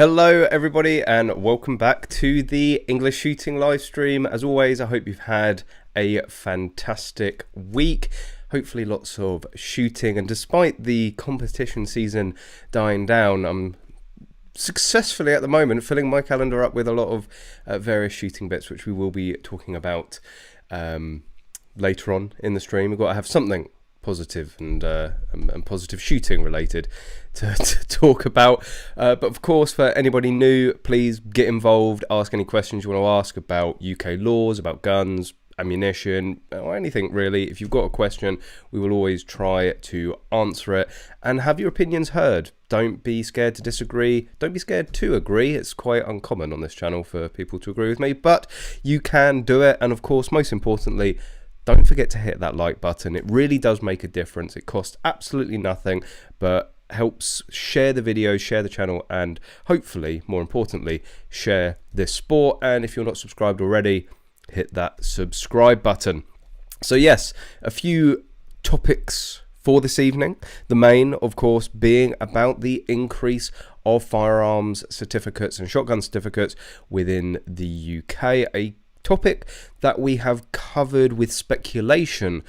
Hello everybody and welcome back to the English shooting live stream. As always, I hope you've had a fantastic week. Hopefully lots of shooting, and despite the competition season dying down, I'm successfully at the moment filling my calendar up with a lot of various shooting bits, which we will be talking about later on in the stream. We've got to have something positive and positive shooting related to talk about, but of course, for anybody new, please get involved, ask any questions you want to ask about UK laws, about guns, ammunition, or anything really. If you've got a question, we will always try to answer it and have your opinions heard. Don't be scared to disagree, don't be scared to agree. It's quite uncommon on this channel for people to agree with me, but you can do it. And of course, most importantly, don't forget to hit that like button. It really does make a difference. It costs absolutely nothing, but helps share the video, share the channel, and hopefully, more importantly, share this sport. And if you're not subscribed already, hit that subscribe button. So yes, a few topics for this evening. The main, of course, being about the increase of firearms certificates and shotgun certificates within the UK, a topic that we have covered with speculation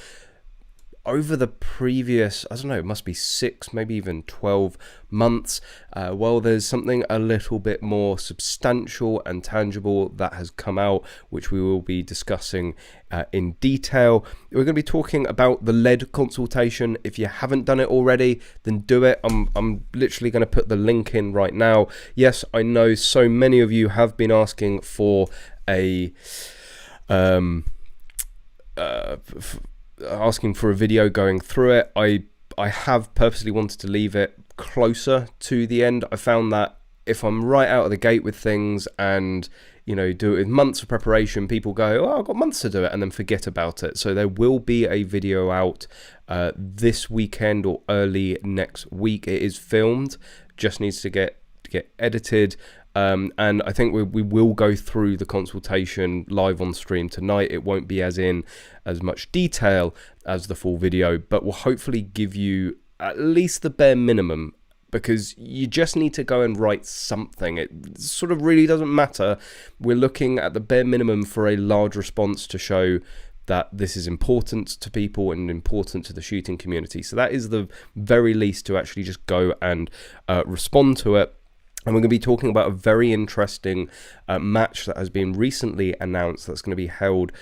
over the previous, I don't know, it must be 6, maybe even 12 months. Well, there's something a little bit more substantial and tangible that has come out, which we will be discussing in detail. We're going to be talking about the lead consultation. If you haven't done it already, then do it. I'm literally going to put the link in right now. Yes, I know so many of you have been asking for a asking for a video going through it. I have purposely wanted to leave it closer to the end. I found that if I'm right out of the gate with things and, you know, do it with months of preparation, people go, oh, I've got months to do it, and then forget about it. So there will be a video out this weekend or early next week. It is filmed, just needs to get edited. And I think we will go through the consultation live on stream tonight. It won't be as much detail as the full video, but will hopefully give you at least the bare minimum, because you just need to go and write something. It sort of really doesn't matter. We're looking at the bare minimum for a large response to show that this is important to people and important to the shooting community. So that is the very least, to actually just go and respond to it. And we're going to be talking about a very interesting match that has been recently announced that's going to be held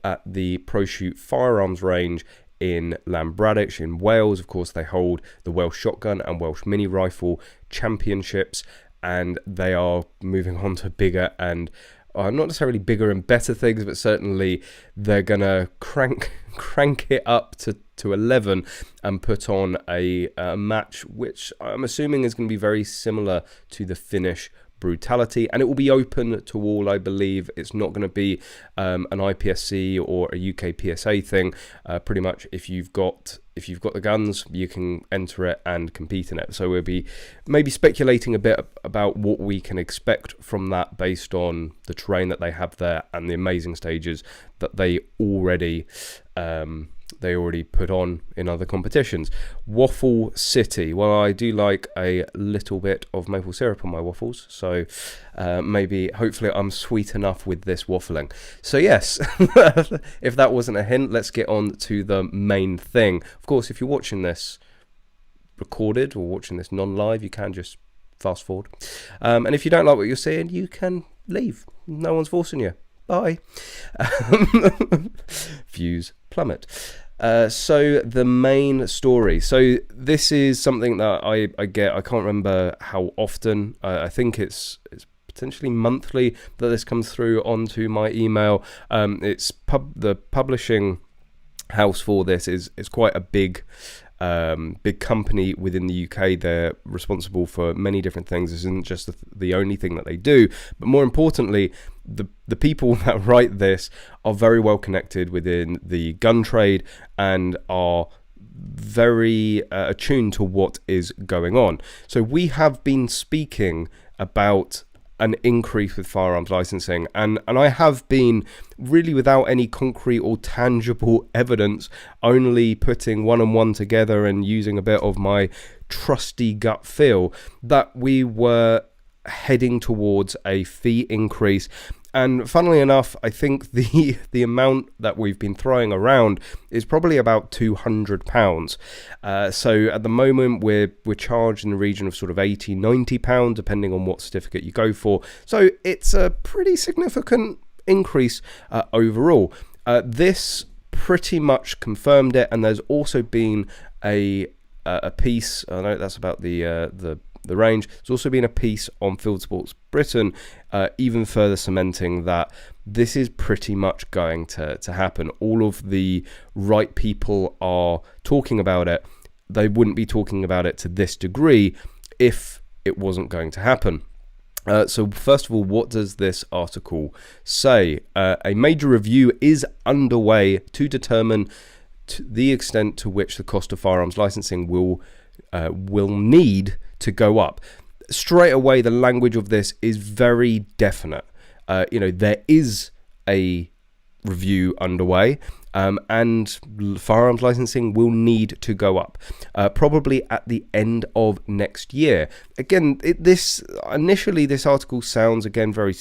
at the Prohoot firearms range in Llanbradach in Wales. Of course, they hold the Welsh Shotgun and Welsh Mini Rifle Championships, and they are moving on to bigger and not necessarily bigger and better things, but certainly they're going to crank it up to 11 and put on a match which I'm assuming is going to be very similar to the Finnish Brutality, and it will be open to all. I believe it's not going to be an IPSC or a UK PSA thing. Pretty much, if you've got the guns, you can enter it and compete in it. So we'll be maybe speculating a bit about what we can expect from that based on the terrain that they have there and the amazing stages that they already put on in other competitions. Waffle City. Well, I do like a little bit of maple syrup on my waffles, so hopefully I'm sweet enough with this waffling. So yes, if that wasn't a hint, let's get on to the main thing. Of course, if you're watching this recorded or watching this non-live, you can just fast forward. And if you don't like what you're seeing, you can leave. No one's forcing you. Bye. Views plummet. So the main story. So this is something that I get. I can't remember how often. I think it's potentially monthly that this comes through onto my email. It's the publishing house for this is quite a big company within the UK. They're responsible for many different things. This isn't just the only thing that they do, but more importantly, the people that write this are very well connected within the gun trade and are very attuned to what is going on. So we have been speaking about an increase with firearms licensing, and I have been really without any concrete or tangible evidence, only putting one and one together and using a bit of my trusty gut feel that we were heading towards a fee increase. And funnily enough, I think the amount that we've been throwing around is probably about £200. So at the moment we're charged in the region of sort of £80-90, depending on what certificate you go for. So it's a pretty significant increase overall. This pretty much confirmed it, and there's also been a piece. I know that's about the range. There's also been a piece on Field Sports Britain, even further cementing that this is pretty much going to happen. All of the right people are talking about it. They wouldn't be talking about it to this degree if it wasn't going to happen. So first of all, what does this article say? A major review is underway to determine the extent to which the cost of firearms licensing will need to go up. Straight away, the language of this is very definite. There is a review underway, and firearms licensing will need to go up, probably at the end of next year. Again, this article sounds again very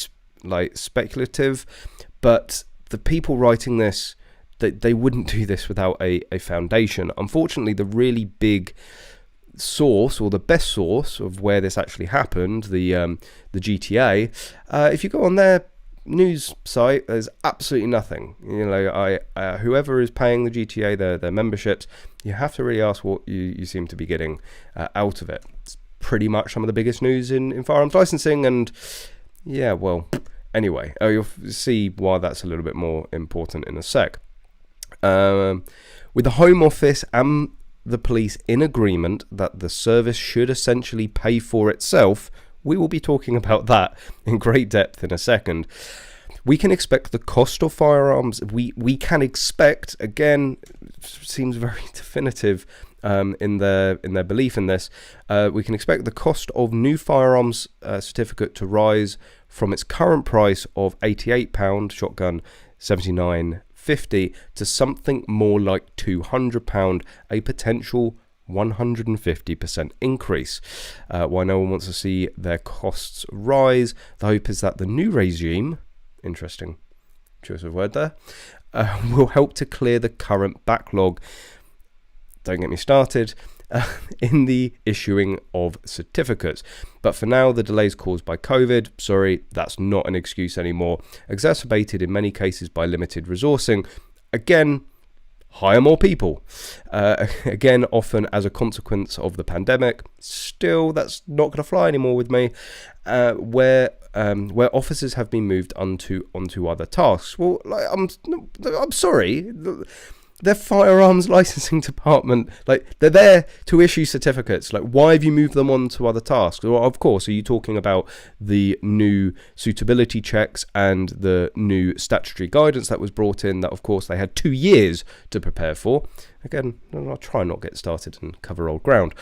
speculative, but the people writing this, they wouldn't do this without a foundation. Unfortunately, the really big source, or the best source of where this actually happened, the GTA, if you go on their news site, there's absolutely nothing. Whoever is paying the GTA their memberships, you have to really ask what you seem to be getting out of it. It's pretty much some of the biggest news in firearms licensing, and yeah, well, anyway, you'll see why that's a little bit more important in a sec. With the Home Office and the police in agreement that the service should essentially pay for itself, we will be talking about that in great depth in a second. We can expect the cost of firearms. We can expect, again, seems very definitive in their belief in this. We can expect the cost of new firearms certificate to rise from its current price of £88, shotgun $79.50, to something more like £200, a potential 150% increase. While no one wants to see their costs rise, the hope is that the new regime, interesting choice of word there, will help to clear the current backlog, don't get me started, in the issuing of certificates. But for now, the delays caused by COVID, sorry, that's not an excuse anymore, exacerbated in many cases by limited resourcing. Again, hire more people. Again, often as a consequence of the pandemic. Still, that's not going to fly anymore with me. Where officers have been moved onto other tasks. Well, I'm sorry. Their firearms licensing department, they're there to issue certificates. Why have you moved them on to other tasks? Well, of course, are you talking about the new suitability checks and the new statutory guidance that was brought in that, of course, they had 2 years to prepare for? Again, I'll try not get started and cover old ground.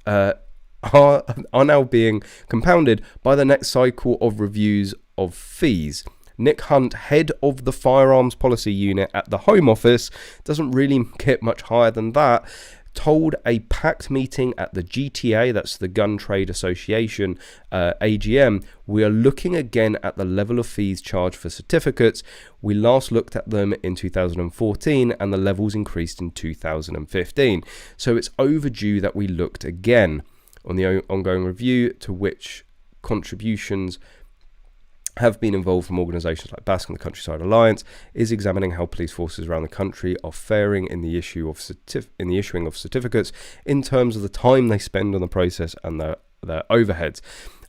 Are now being compounded by the next cycle of reviews of fees. Nick Hunt, head of the Firearms Policy Unit at the Home Office, doesn't really get much higher than that, told a packed meeting at the GTA, that's the Gun Trade Association, AGM, we are looking again at the level of fees charged for certificates. We last looked at them in 2014 and the levels increased in 2015. So it's overdue that we looked again on the ongoing review, to which contributions have been involved from organisations like Basque and the Countryside Alliance, is examining how police forces around the country are faring in the issuing of certificates in terms of the time they spend on the process and their overheads.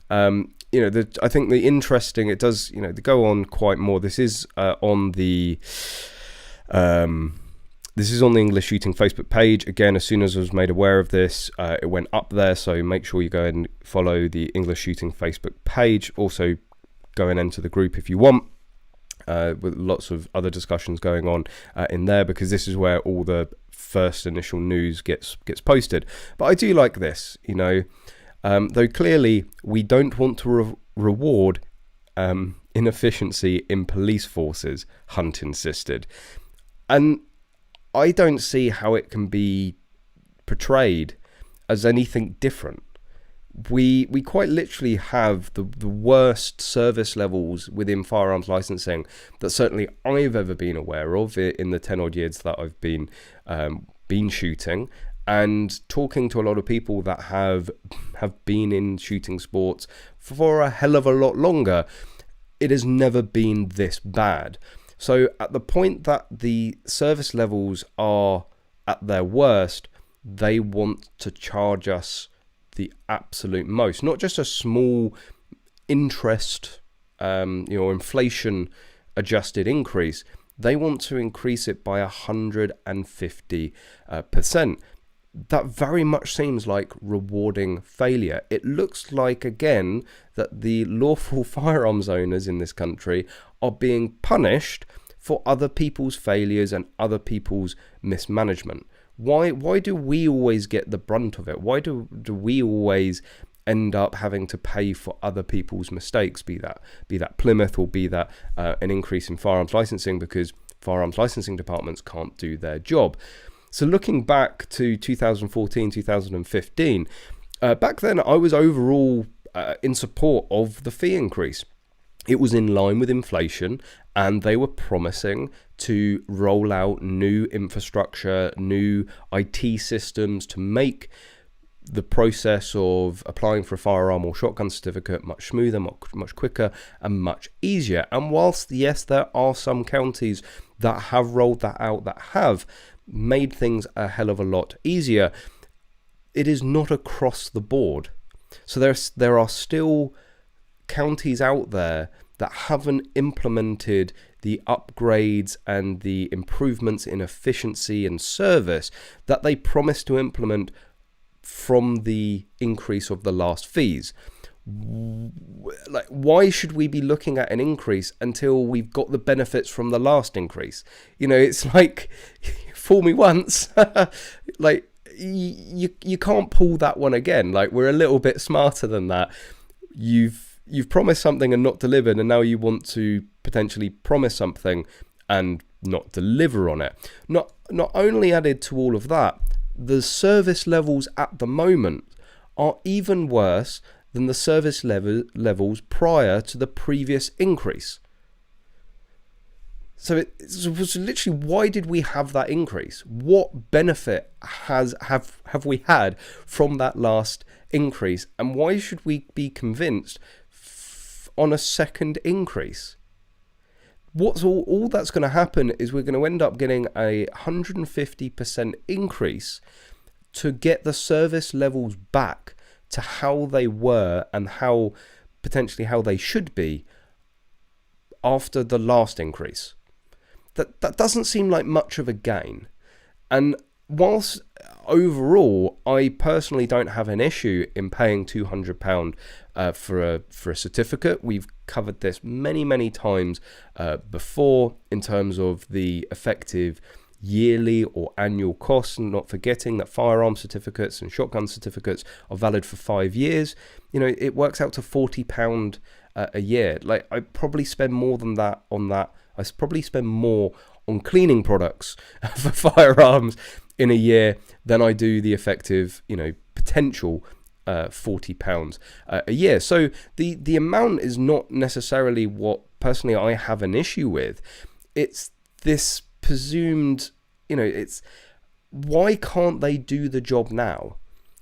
I think the interesting, it does, to go on quite more. This is on the English Shooting Facebook page. Again, as soon as I was made aware of this, it went up there. So make sure you go and follow the English Shooting Facebook page. Also, go and enter the group if you want, with lots of other discussions going on in there, because this is where all the first initial news gets posted. But I do like this, though clearly we don't want to reward inefficiency in police forces, Hunt insisted. And I don't see how it can be portrayed as anything different. we quite literally have the worst service levels within firearms licensing that certainly I've ever been aware of in the 10 odd years that I've been shooting, and talking to a lot of people that have been in shooting sports for a hell of a lot longer. It has never been this bad. So at the point that the service levels are at their worst, they want to charge us the absolute most, not just a small interest, inflation adjusted increase. They want to increase it by 150%. That very much seems like rewarding failure. It looks like, again, that the lawful firearms owners in this country are being punished for other people's failures and other people's mismanagement. Why do we always get the brunt of it? Why do we always end up having to pay for other people's mistakes, be that Plymouth, or be that an increase in firearms licensing, because firearms licensing departments can't do their job? So looking back to 2014, 2015, back then I was overall in support of the fee increase. It was in line with inflation, and they were promising to roll out new infrastructure, new IT systems to make the process of applying for a firearm or shotgun certificate much smoother, much quicker, and much easier. And whilst, yes, there are some counties that have rolled that out, that have made things a hell of a lot easier, it is not across the board. So there are still counties out there that haven't implemented the upgrades and the improvements in efficiency and service that they promised to implement from the increase of the last fees. Like, why should we be looking at an increase until we've got the benefits from the last increase? It's like, fool me once, like you can't pull that one again. Like, we're a little bit smarter than that. You've promised something and not delivered, and now you want to potentially promise something and not deliver on it. Not only added to all of that, the service levels at the moment are even worse than the service levels prior to the previous increase. So it was literally, why did we have that increase? What benefit have we had from that last increase? And why should we be convinced on a second increase? What's all that's going to happen is we're going to end up getting a 150% increase to get the service levels back to how they were and how they should be after the last increase. That doesn't seem like much of a gain. And whilst overall I personally don't have an issue in paying £200 for a certificate, we've covered this many times before in terms of the effective yearly or annual costs, and not forgetting that firearm certificates and shotgun certificates are valid for 5 years. It works out to £40 a year. Like, I probably spend more than that on that. I probably spend more on cleaning products for firearms in a year than I do the effective, potential £40 a year. So the amount is not necessarily what personally I have an issue with. It's this presumed, it's why can't they do the job now?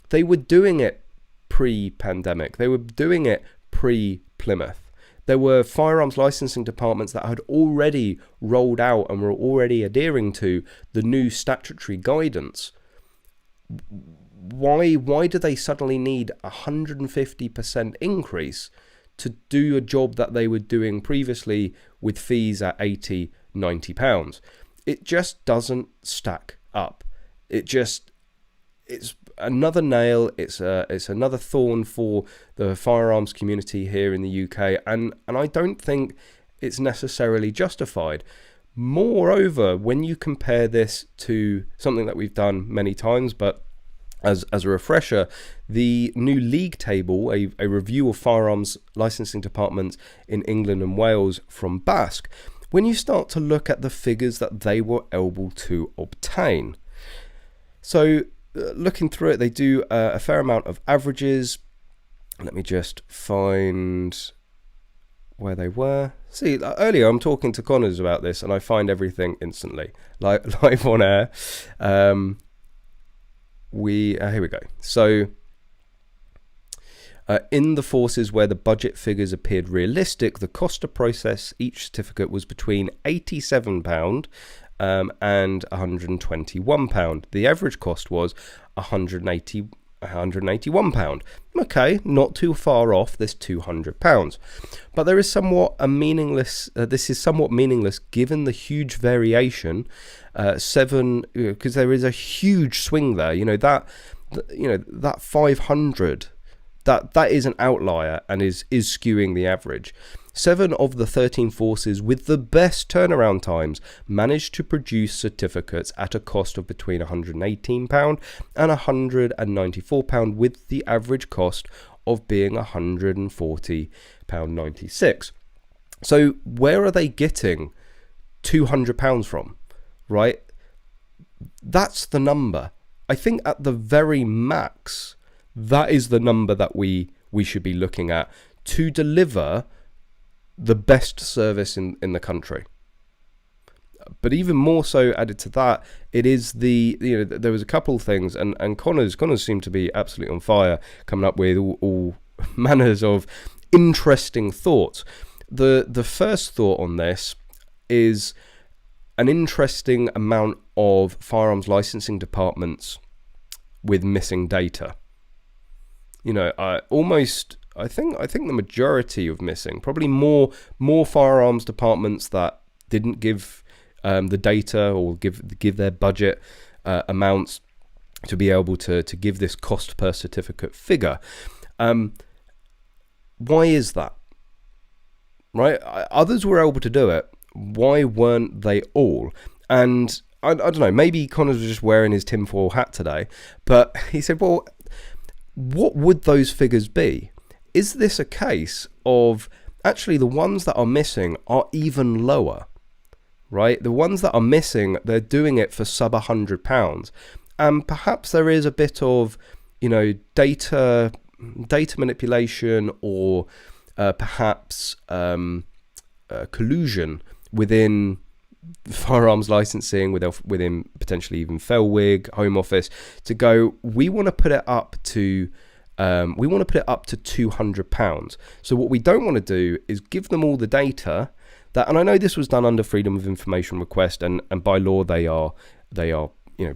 They were doing it pre-pandemic. They were doing it pre-Plymouth. There were firearms licensing departments that had already rolled out and were already adhering to the new statutory guidance. Why do they suddenly need a 150% increase to do a job that they were doing previously with fees at £80, £90? It just doesn't stack up. It's another nail. It's another thorn for the firearms community here in the UK, and I don't think it's necessarily justified. Moreover, when you compare this to something that we've done many times, but as a refresher, the new league table, a review of firearms licensing departments in England and Wales from Basque, when you start to look at the figures that they were able to obtain. So looking through it, they do a fair amount of averages. Let me just find where they were. See, earlier I'm talking to Connors about this and I find everything instantly, like live on air. Here we go. So in the forces where the budget figures appeared realistic, the cost to process each certificate was between £87 and £121. The average cost was £181. Okay, not too far off this £200. But there is somewhat a meaningless. This is somewhat meaningless given the huge variation. Because there is a huge swing there. That 500. That is an outlier and is skewing the average. 7 of the 13 forces with the best turnaround times managed to produce certificates at a cost of between £118 and £194, with the average cost of being £140.96. So where are they getting £200 from, right? That's the number. I think at the very max, that is the number that we should be looking at to deliver the best service in the country. But even more so, added to that, it is there was a couple of things, and Connors seemed to be absolutely on fire, coming up with all manners of interesting thoughts. The first thought on this is an interesting amount of firearms licensing departments with missing data. I think the majority of missing, probably more firearms departments that didn't give the data or give their budget amounts to be able to give this cost per certificate figure. Why is that? Right? Others were able to do it. Why weren't they all? And I don't know, maybe Connors was just wearing his tinfoil hat today, but he said, well, what would those figures be? Is this a case of actually the ones that are missing are even lower, right? The ones that are missing, they're doing it for sub £100. And perhaps there is a bit of, data manipulation or perhaps collusion within firearms licensing, within potentially even Felwig, Home Office, to go, we want to put it up to £200. So what we don't want to do is give them all the data that, and I know this was done under freedom of information request, and by law they are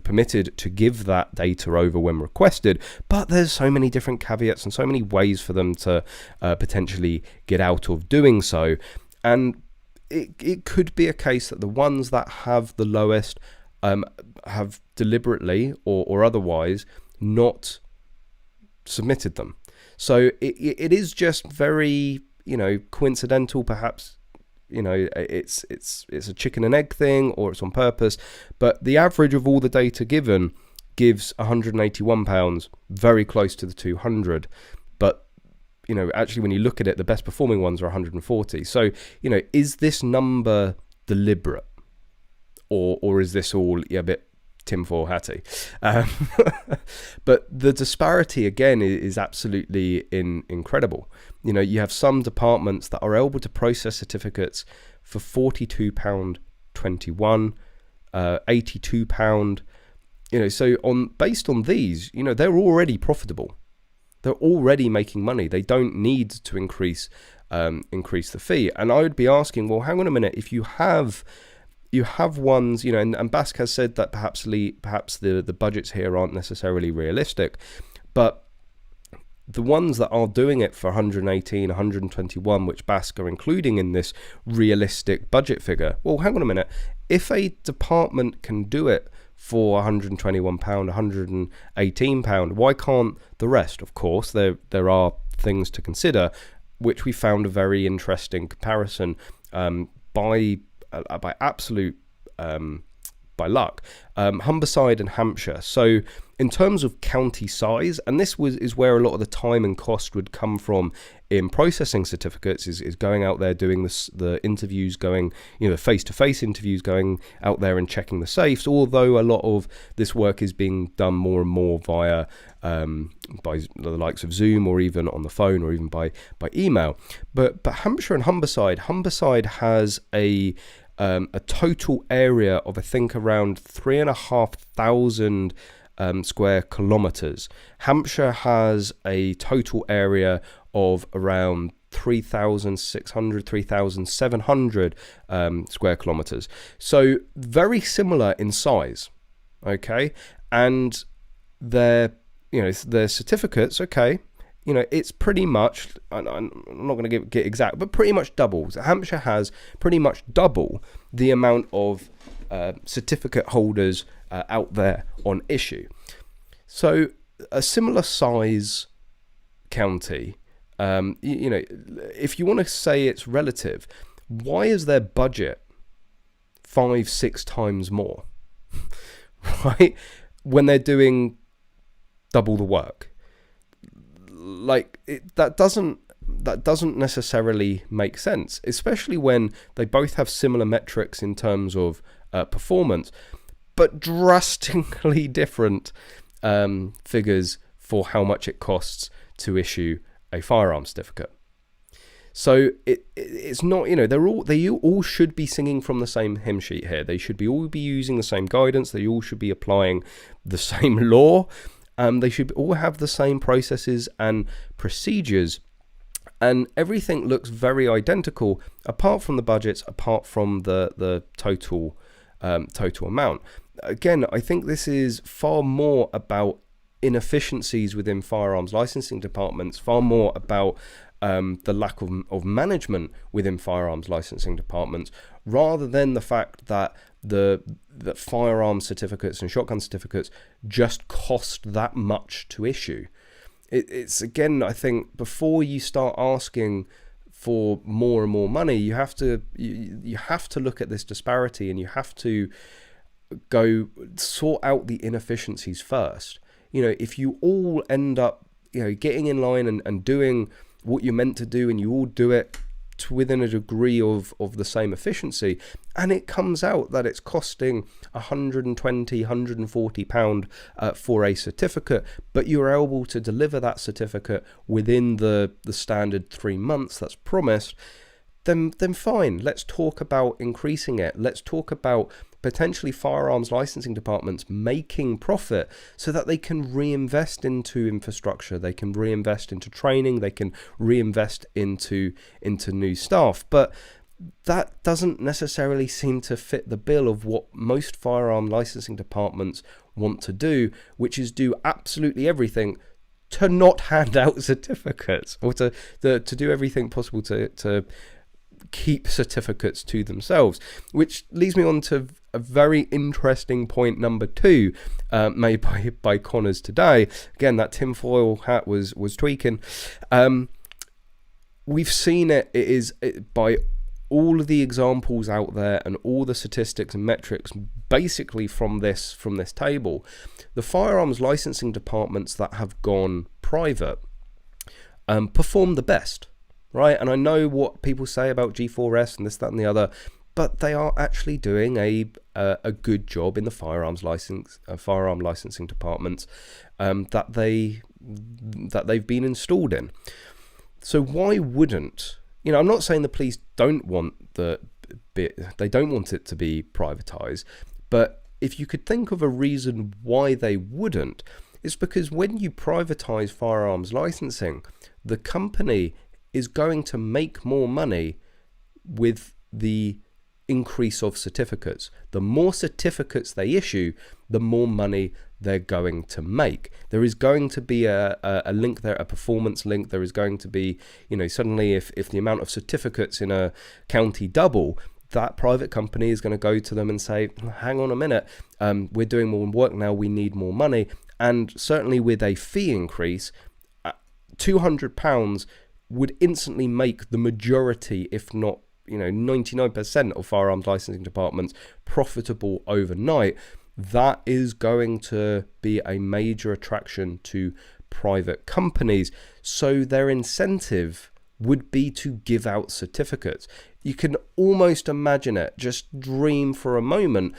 permitted to give that data over when requested, but there's so many different caveats and so many ways for them to potentially get out of doing so. And it could be a case that the ones that have the lowest have deliberately or otherwise not submitted them. So it is just very coincidental, perhaps. It's a chicken and egg thing, or it's on purpose, but the average of all the data given gives £181, very close to the 200. But actually when you look at it, the best performing ones are 140. So is this number deliberate, or is this all a bit tinfoil hatty? But the disparity again is absolutely incredible. You have some departments that are able to process certificates for £42.21, £82. So based on these, they're already profitable. They're already making money. They don't need to increase the fee. And I would be asking, well, hang on a minute. If you have ones, and Bask has said that perhaps the budgets here aren't necessarily realistic, but the ones that are doing it for 118, 121, which Bask are including in this realistic budget figure, well, hang on a minute. If a department can do it for £121, £118, why can't the rest? Of course, there are things to consider, which we found a very interesting comparison by absolute luck. Humberside and Hampshire. So in terms of county size, and this is where a lot of the time and cost would come from in processing certificates, is going out there doing the interviews, going, you know, face-to-face interviews, going out there and checking the safes, although a lot of this work is being done more and more via by the likes of Zoom, or even on the phone, or even by email. But Hampshire and Humberside has a total area of, I think, around 3,500 square kilometers. Hampshire has a total area of around 3,600, 3,700 square kilometers. So very similar in size, okay? And their certificates, okay, you know, it's pretty much, I'm not going to get exact, but pretty much double. So Hampshire has pretty much double the amount of certificate holders out there on issue. So a similar size county, you know, if you want to say it's relative, why is their budget 5-6 times more, right, when they're doing double the work? Like, that doesn't necessarily make sense, especially when they both have similar metrics in terms of performance, but drastically different figures for how much it costs to issue a firearm certificate. So it's not, you know, they all should be singing from the same hymn sheet here. They should all be using the same guidance. They all should be applying the same law. They should all have the same processes and procedures, and everything looks very identical, apart from the budgets, apart from the total amount. Again, I think this is far more about inefficiencies within firearms licensing departments, far more about the lack of management within firearms licensing departments, rather than the fact that that firearm certificates and shotgun certificates just cost that much to issue. It's again, I think, before you start asking for more and more money, you have to look at this disparity, and you have to go sort out the inefficiencies first. You know, if you all end up, you know, getting in line and doing what you're meant to do, and you all do it to within a degree of the same efficiency, and it comes out that it's costing £120-140 for a certificate, but you're able to deliver that certificate within the standard 3 months that's promised, then fine, let's talk about increasing it. Let's talk about potentially firearms licensing departments making profit so that they can reinvest into infrastructure, they can reinvest into training, they can reinvest into new staff. But that doesn't necessarily seem to fit the bill of what most firearm licensing departments want to do, which is do absolutely everything to not hand out certificates, or to do everything possible to keep certificates to themselves, which leads me on to a very interesting point number 2 made by Connors today. Again, that tinfoil hat was tweaking. We've seen it is by all of the examples out there and all the statistics and metrics basically from this table, the firearms licensing departments that have gone private perform the best. Right, and I know what people say about G4S and this, that, and the other, but they are actually doing a good job in the firearm licensing departments that they've been installed in. So why wouldn't, you know? I'm not saying the police don't want it to be privatized, but if you could think of a reason why they wouldn't, it's because when you privatize firearms licensing, the company is going to make more money with the increase of certificates. The more certificates they issue, the more money they're going to make. There is going to be a link there, a performance link. There is going to be, you know, suddenly if the amount of certificates in a county double, that private company is going to go to them and say, hang on a minute, we're doing more work now, we need more money. And certainly with a fee increase, £200 would instantly make the majority, if not, 99% of firearms licensing departments profitable overnight, that is going to be a major attraction to private companies. So their incentive would be to give out certificates. You can almost imagine it, just dream for a moment,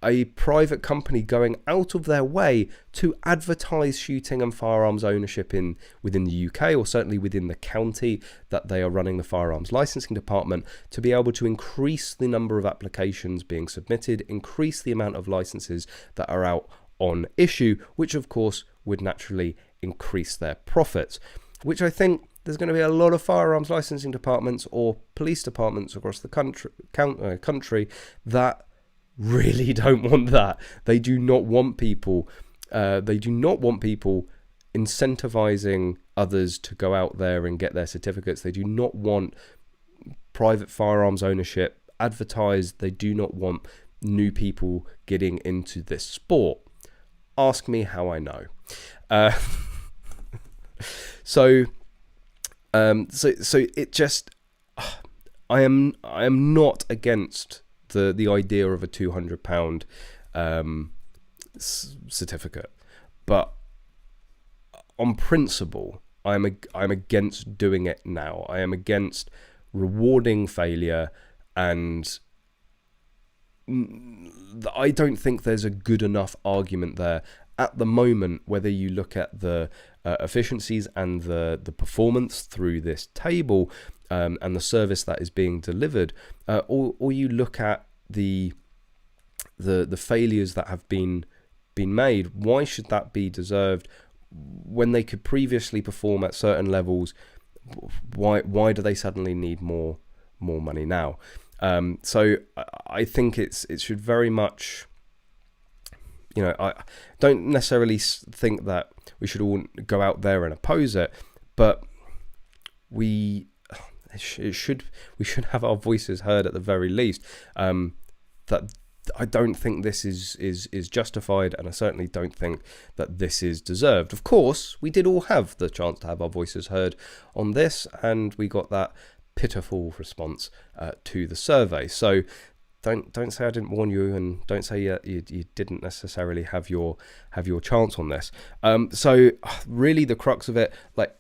a private company going out of their way to advertise shooting and firearms ownership within the UK, or certainly within the county that they are running the firearms licensing department, to be able to increase the number of applications being submitted, increase the amount of licenses that are out on issue, which of course would naturally increase their profits, which I think there's going to be a lot of firearms licensing departments or police departments across the country that really don't want that. They do not want people. Incentivizing others to go out there and get their certificates. They do not want private firearms ownership advertised. They do not want new people getting into this sport. Ask me how I know. So it just, I am not against the idea of a £200 certificate, but on principle, I'm against doing it now. I am against rewarding failure, and I don't think there's a good enough argument there at the moment, whether you look at the efficiencies and the performance through this table, and the service that is being delivered, or you look at the failures that have been made. Why should that be deserved when they could previously perform at certain levels? Why do they suddenly need more money now? So I think it should very much, I don't necessarily think that we should all go out there and oppose it, but we should have our voices heard at the very least. That I don't think this is justified, and I certainly don't think that this is deserved. Of course, we did all have the chance to have our voices heard on this, and we got that pitiful response to the survey. So don't say I didn't warn you, and don't say you didn't necessarily have your chance on this. So really, the crux of it, like,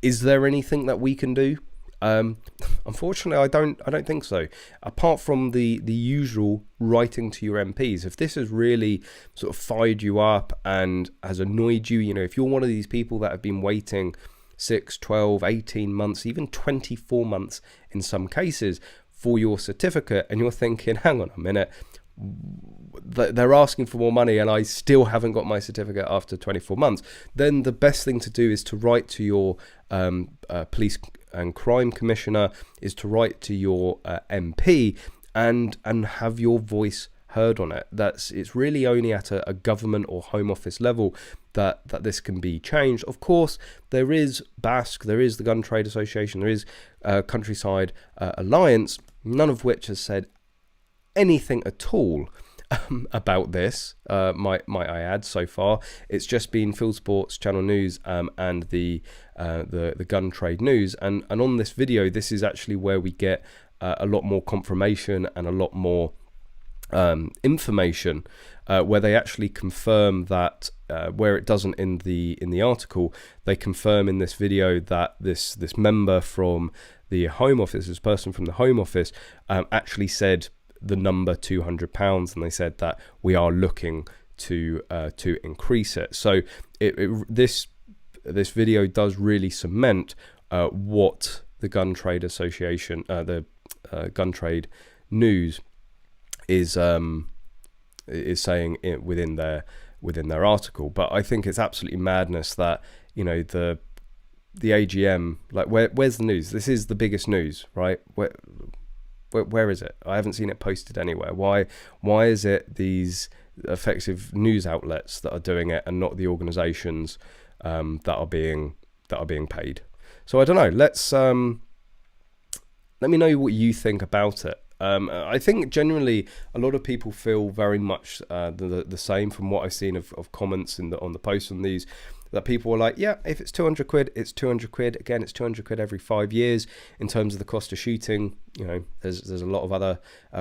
is there anything that we can do? Unfortunately, I don't think so. Apart from the usual writing to your MPs, if this has really sort of fired you up and has annoyed you, if you're one of these people that have been waiting 6, 12, 18 months, even 24 months in some cases for your certificate, and you're thinking, hang on a minute, they're asking for more money and I still haven't got my certificate after 24 months, then the best thing to do is to write to your police and crime commissioner, is to write to your MP and have your voice heard on it. It's really only at a government or Home Office level that this can be changed. Of course, there is BASC, there is the Gun Trade Association, there is Countryside Alliance, none of which has said anything at all about this, might I add. So far it's just been Field Sports, Channel News, and the Gun Trade News, and on this video, this is actually where we get a lot more confirmation and a lot more information, where they actually confirm that, where it doesn't in the article, they confirm in this video that this member from the Home Office, this person from the Home Office, actually said the number £200, and they said that we are looking to increase it. So this video does really cement what the Gun Trade Association, the Gun Trade News, is saying within their article. But I think it's absolutely madness that the AGM, like, where's the news? This is the biggest news, right? Where is it? I haven't seen it posted anywhere. Why is it these effective news outlets that are doing it and not the organisations that are being paid? So I don't know. Let me know what you think about it. I think generally a lot of people feel very much the same from what I've seen of comments on the posts on these that people were like, yeah, if it's 200 quid, it's 200 quid. Again, it's 200 quid every 5 years. In terms of the cost of shooting, you know, there's a lot of other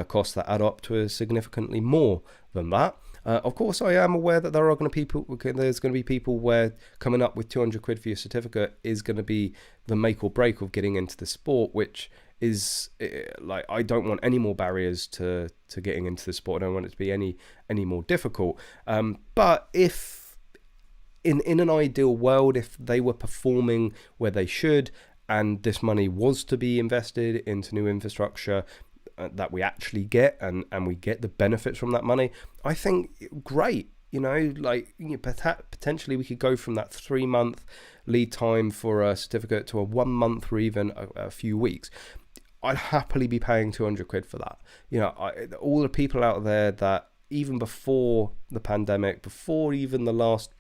costs that add up to significantly more than that. Of course, I am aware that there's going to be people where coming up with 200 quid for your certificate is going to be the make or break of getting into the sport, which is like, I don't want any more barriers to getting into the sport. I don't want it to be any more difficult. But if in an ideal world, if they were performing where they should, and this money was to be invested into new infrastructure that we actually get, and we get the benefits from that money, I think great. You know, like, you know, potentially we could go from that 3-month lead time for a certificate to a 1 month or even a few weeks. I'd happily be paying 200 quid for that. You know, all the people out there that even before the pandemic, before even the last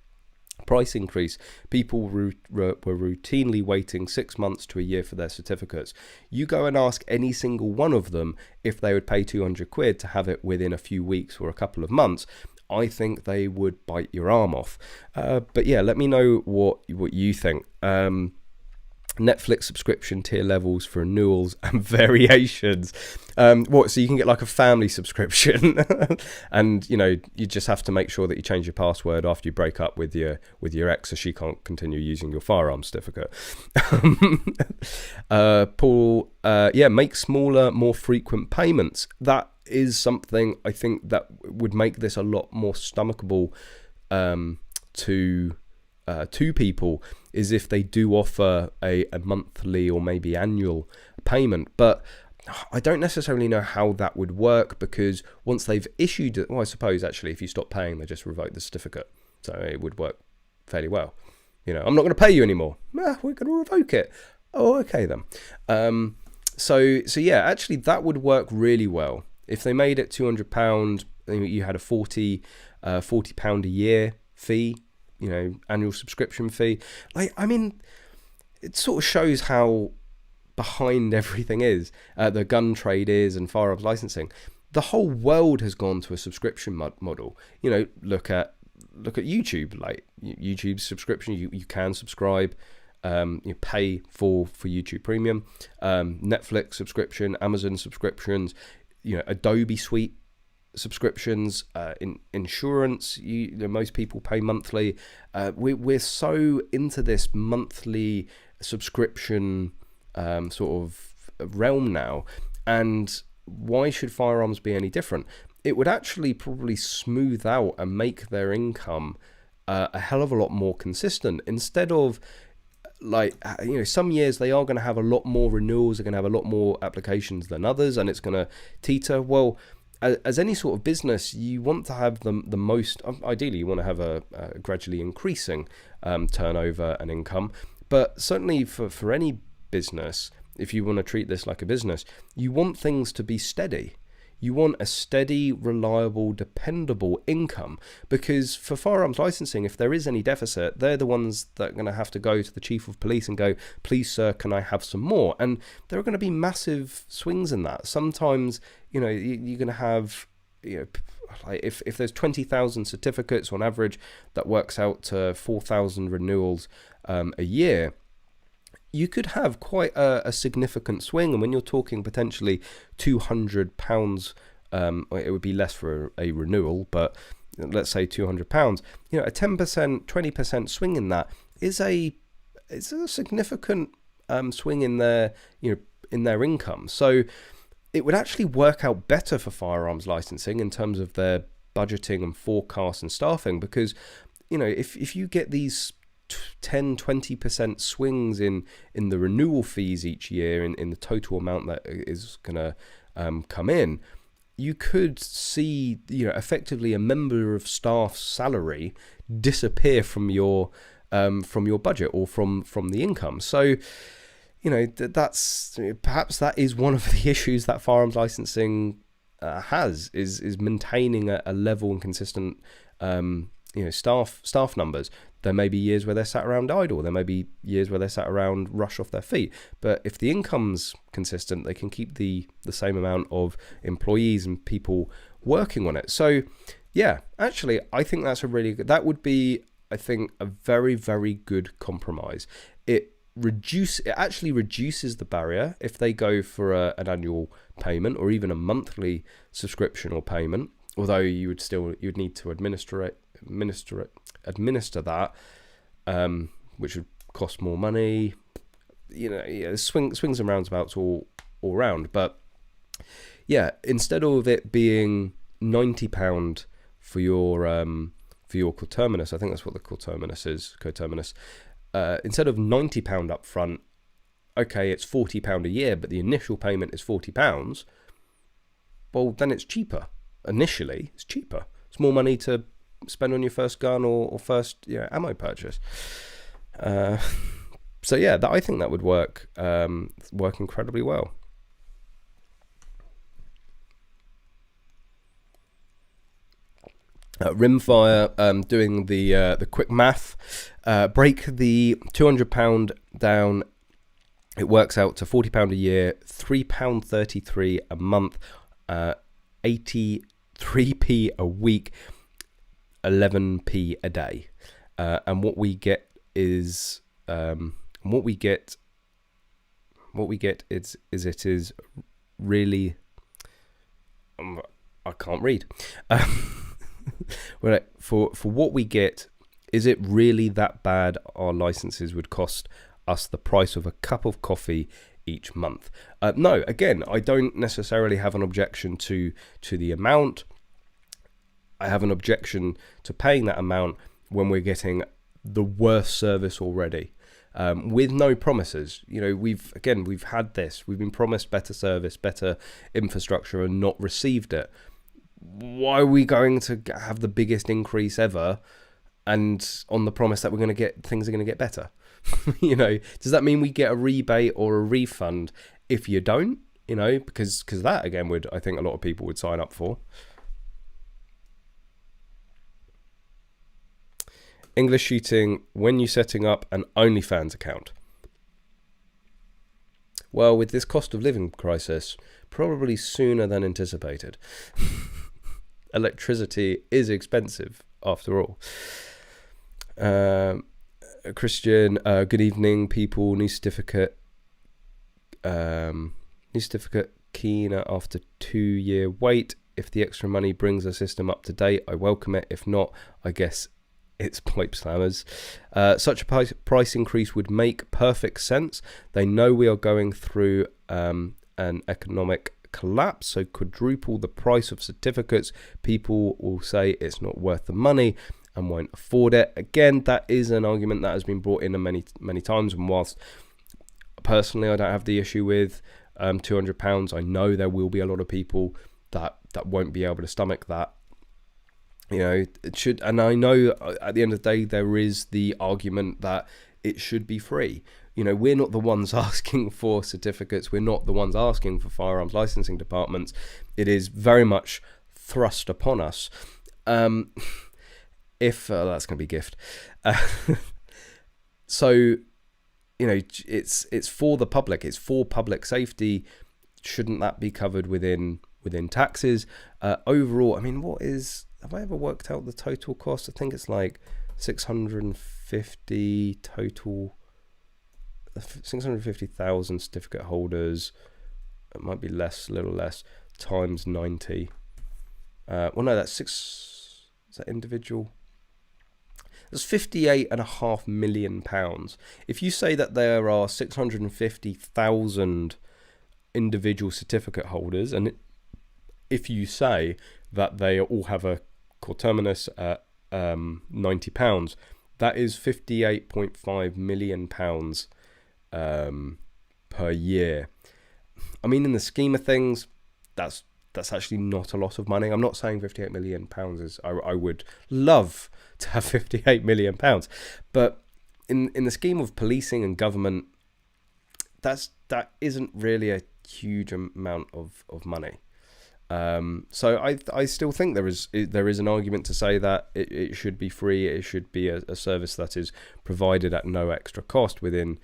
price increase, people were routinely waiting 6 months to a year for their certificates. You go and ask any single one of them if they would pay 200 quid to have it within a few weeks or a couple of months. I think they would bite your arm off. But yeah, let me know what you think. Netflix subscription tier levels for renewals and variations. So you can get like a family subscription, and you know, you just have to make sure that you change your password after you break up with your ex, so she can't continue using your firearms certificate. Paul, make smaller, more frequent payments. That is something I think that would make this a lot more stomachable to people, is if they do offer a monthly or maybe annual payment. But I don't necessarily know how that would work, because once they've issued it, well, I suppose actually if you stop paying, they just revoke the certificate, so it would work fairly well. You know, I'm not going to pay you anymore. We're going to revoke it. Oh, okay then. So yeah, actually that would work really well if they made it £200. You had a £40 a year fee. You know, annual subscription fee. Like, I mean, it sort of shows how behind everything is, the gun trade is, and firearms licensing. The whole world has gone to a subscription model. You know, look at YouTube. Like, YouTube's subscription, you can subscribe, you pay for YouTube Premium, Netflix subscription, Amazon subscriptions, you know, Adobe Suite subscriptions, in insurance, most people pay monthly. We're so into this monthly subscription sort of realm now, and why should firearms be any different? It would actually probably smooth out and make their income a hell of a lot more consistent, instead of, like, you know, some years they are going to have a lot more renewals, they're going to have a lot more applications than others, and it's going to teeter. Well, as any sort of business, you want to have the most, ideally you want to have a gradually increasing turnover and income. But certainly for any business, if you want to treat this like a business, you want things to be steady. You want a steady, reliable, dependable income, because for firearms licensing, if there is any deficit, they're the ones that are going to have to go to the chief of police and go, please sir, can I have some more? And there are going to be massive swings in that. Sometimes, you know, you're going to have, you know, like if there's 20,000 certificates on average, that works out to 4,000 renewals a year. You could have quite a significant swing, and when you're talking potentially £200, it would be less for a renewal, but let's say £200. You know, a 10%, 20% swing in that is a significant swing in their, you know, in their income. So it would actually work out better for firearms licensing in terms of their budgeting and forecast and staffing, because, you know, if you get these 10-20% swings in the renewal fees each year, in the total amount that is going to come in, you could see, you know, effectively a member of staff's salary disappear from your budget or from the income. So, you know, that's perhaps that is one of the issues that firearms licensing has, is maintaining a level and consistent you know, staff numbers. There may be years where they're sat around idle. There may be years where they're sat around rush off their feet. But if the income's consistent, they can keep the same amount of employees and people working on it. So, yeah, actually, I think that's a really good. That would be I think, a very, very good compromise. It actually reduces the barrier if they go for an annual payment or even a monthly subscription or payment. Although you'd need to administer that, which would cost more money. Swings and roundabouts all round. But yeah, instead of it being £90 for your coterminous, I think that's what the coterminous is. Instead of £90 up front, okay, it's £40 a year, but the initial payment is £40. Well, then it's cheaper. Initially, it's cheaper. It's more money to spend on your first gun or first ammo purchase. So yeah, I think that would work incredibly well. Rimfire, doing the quick math, break the £200 down. It works out to £40 a year, £3.33 a month, 83p a week, 11p a day, and what we get is it is really I can't read. For what we get, is it really that bad? Our licenses would cost us the price of a cup of coffee each month. No, again, I don't necessarily have an objection to the amount. I have an objection to paying that amount when we're getting the worst service already, with no promises. We've had this. We've been promised better service, better infrastructure, and not received it. Why are we going to have the biggest increase ever, and on the promise that things are going to get better? Does that mean we get a rebate or a refund if you don't? Because that again I think a lot of people would sign up for. English shooting, when you setting up an OnlyFans account? Well, with this cost of living crisis, probably sooner than anticipated. Electricity is expensive after all. Christian, good evening, people. New certificate keener after 2-year wait. If the extra money brings the system up to date, I welcome it. If not, I guess it's pipe slammers. Such a price increase would make perfect sense. They know we are going through an economic collapse, so quadruple the price of certificates. People will say it's not worth the money and won't afford it. Again, that is an argument that has been brought in many times, and whilst personally I don't have the issue with £200, I know there will be a lot of people that won't be able to stomach that. It should, and I know at the end of the day there is the argument that it should be free. We're not the ones asking for certificates. We're not the ones asking for firearms licensing departments. It is very much thrust upon us. If that's going to be gift. So, it's for the public. It's for public safety. Shouldn't that be covered within taxes? Overall, have I ever worked out the total cost? I think it's like 650 total. 650,000 certificate holders. It might be less, a little less, times 90. Well, no, that's is that individual? That's £58.5 million. If you say that there are 650,000 individual certificate holders, and if you say that they all have a coterminous at £90, that is £58.5 million per year. In the scheme of things, that's actually not a lot of money. I'm not saying £58 million is. I would love to have £58 million, but in the scheme of policing and government, that isn't really a huge amount of money. So I still think there is an argument to say that it should be free. It should be a service that is provided at no extra cost within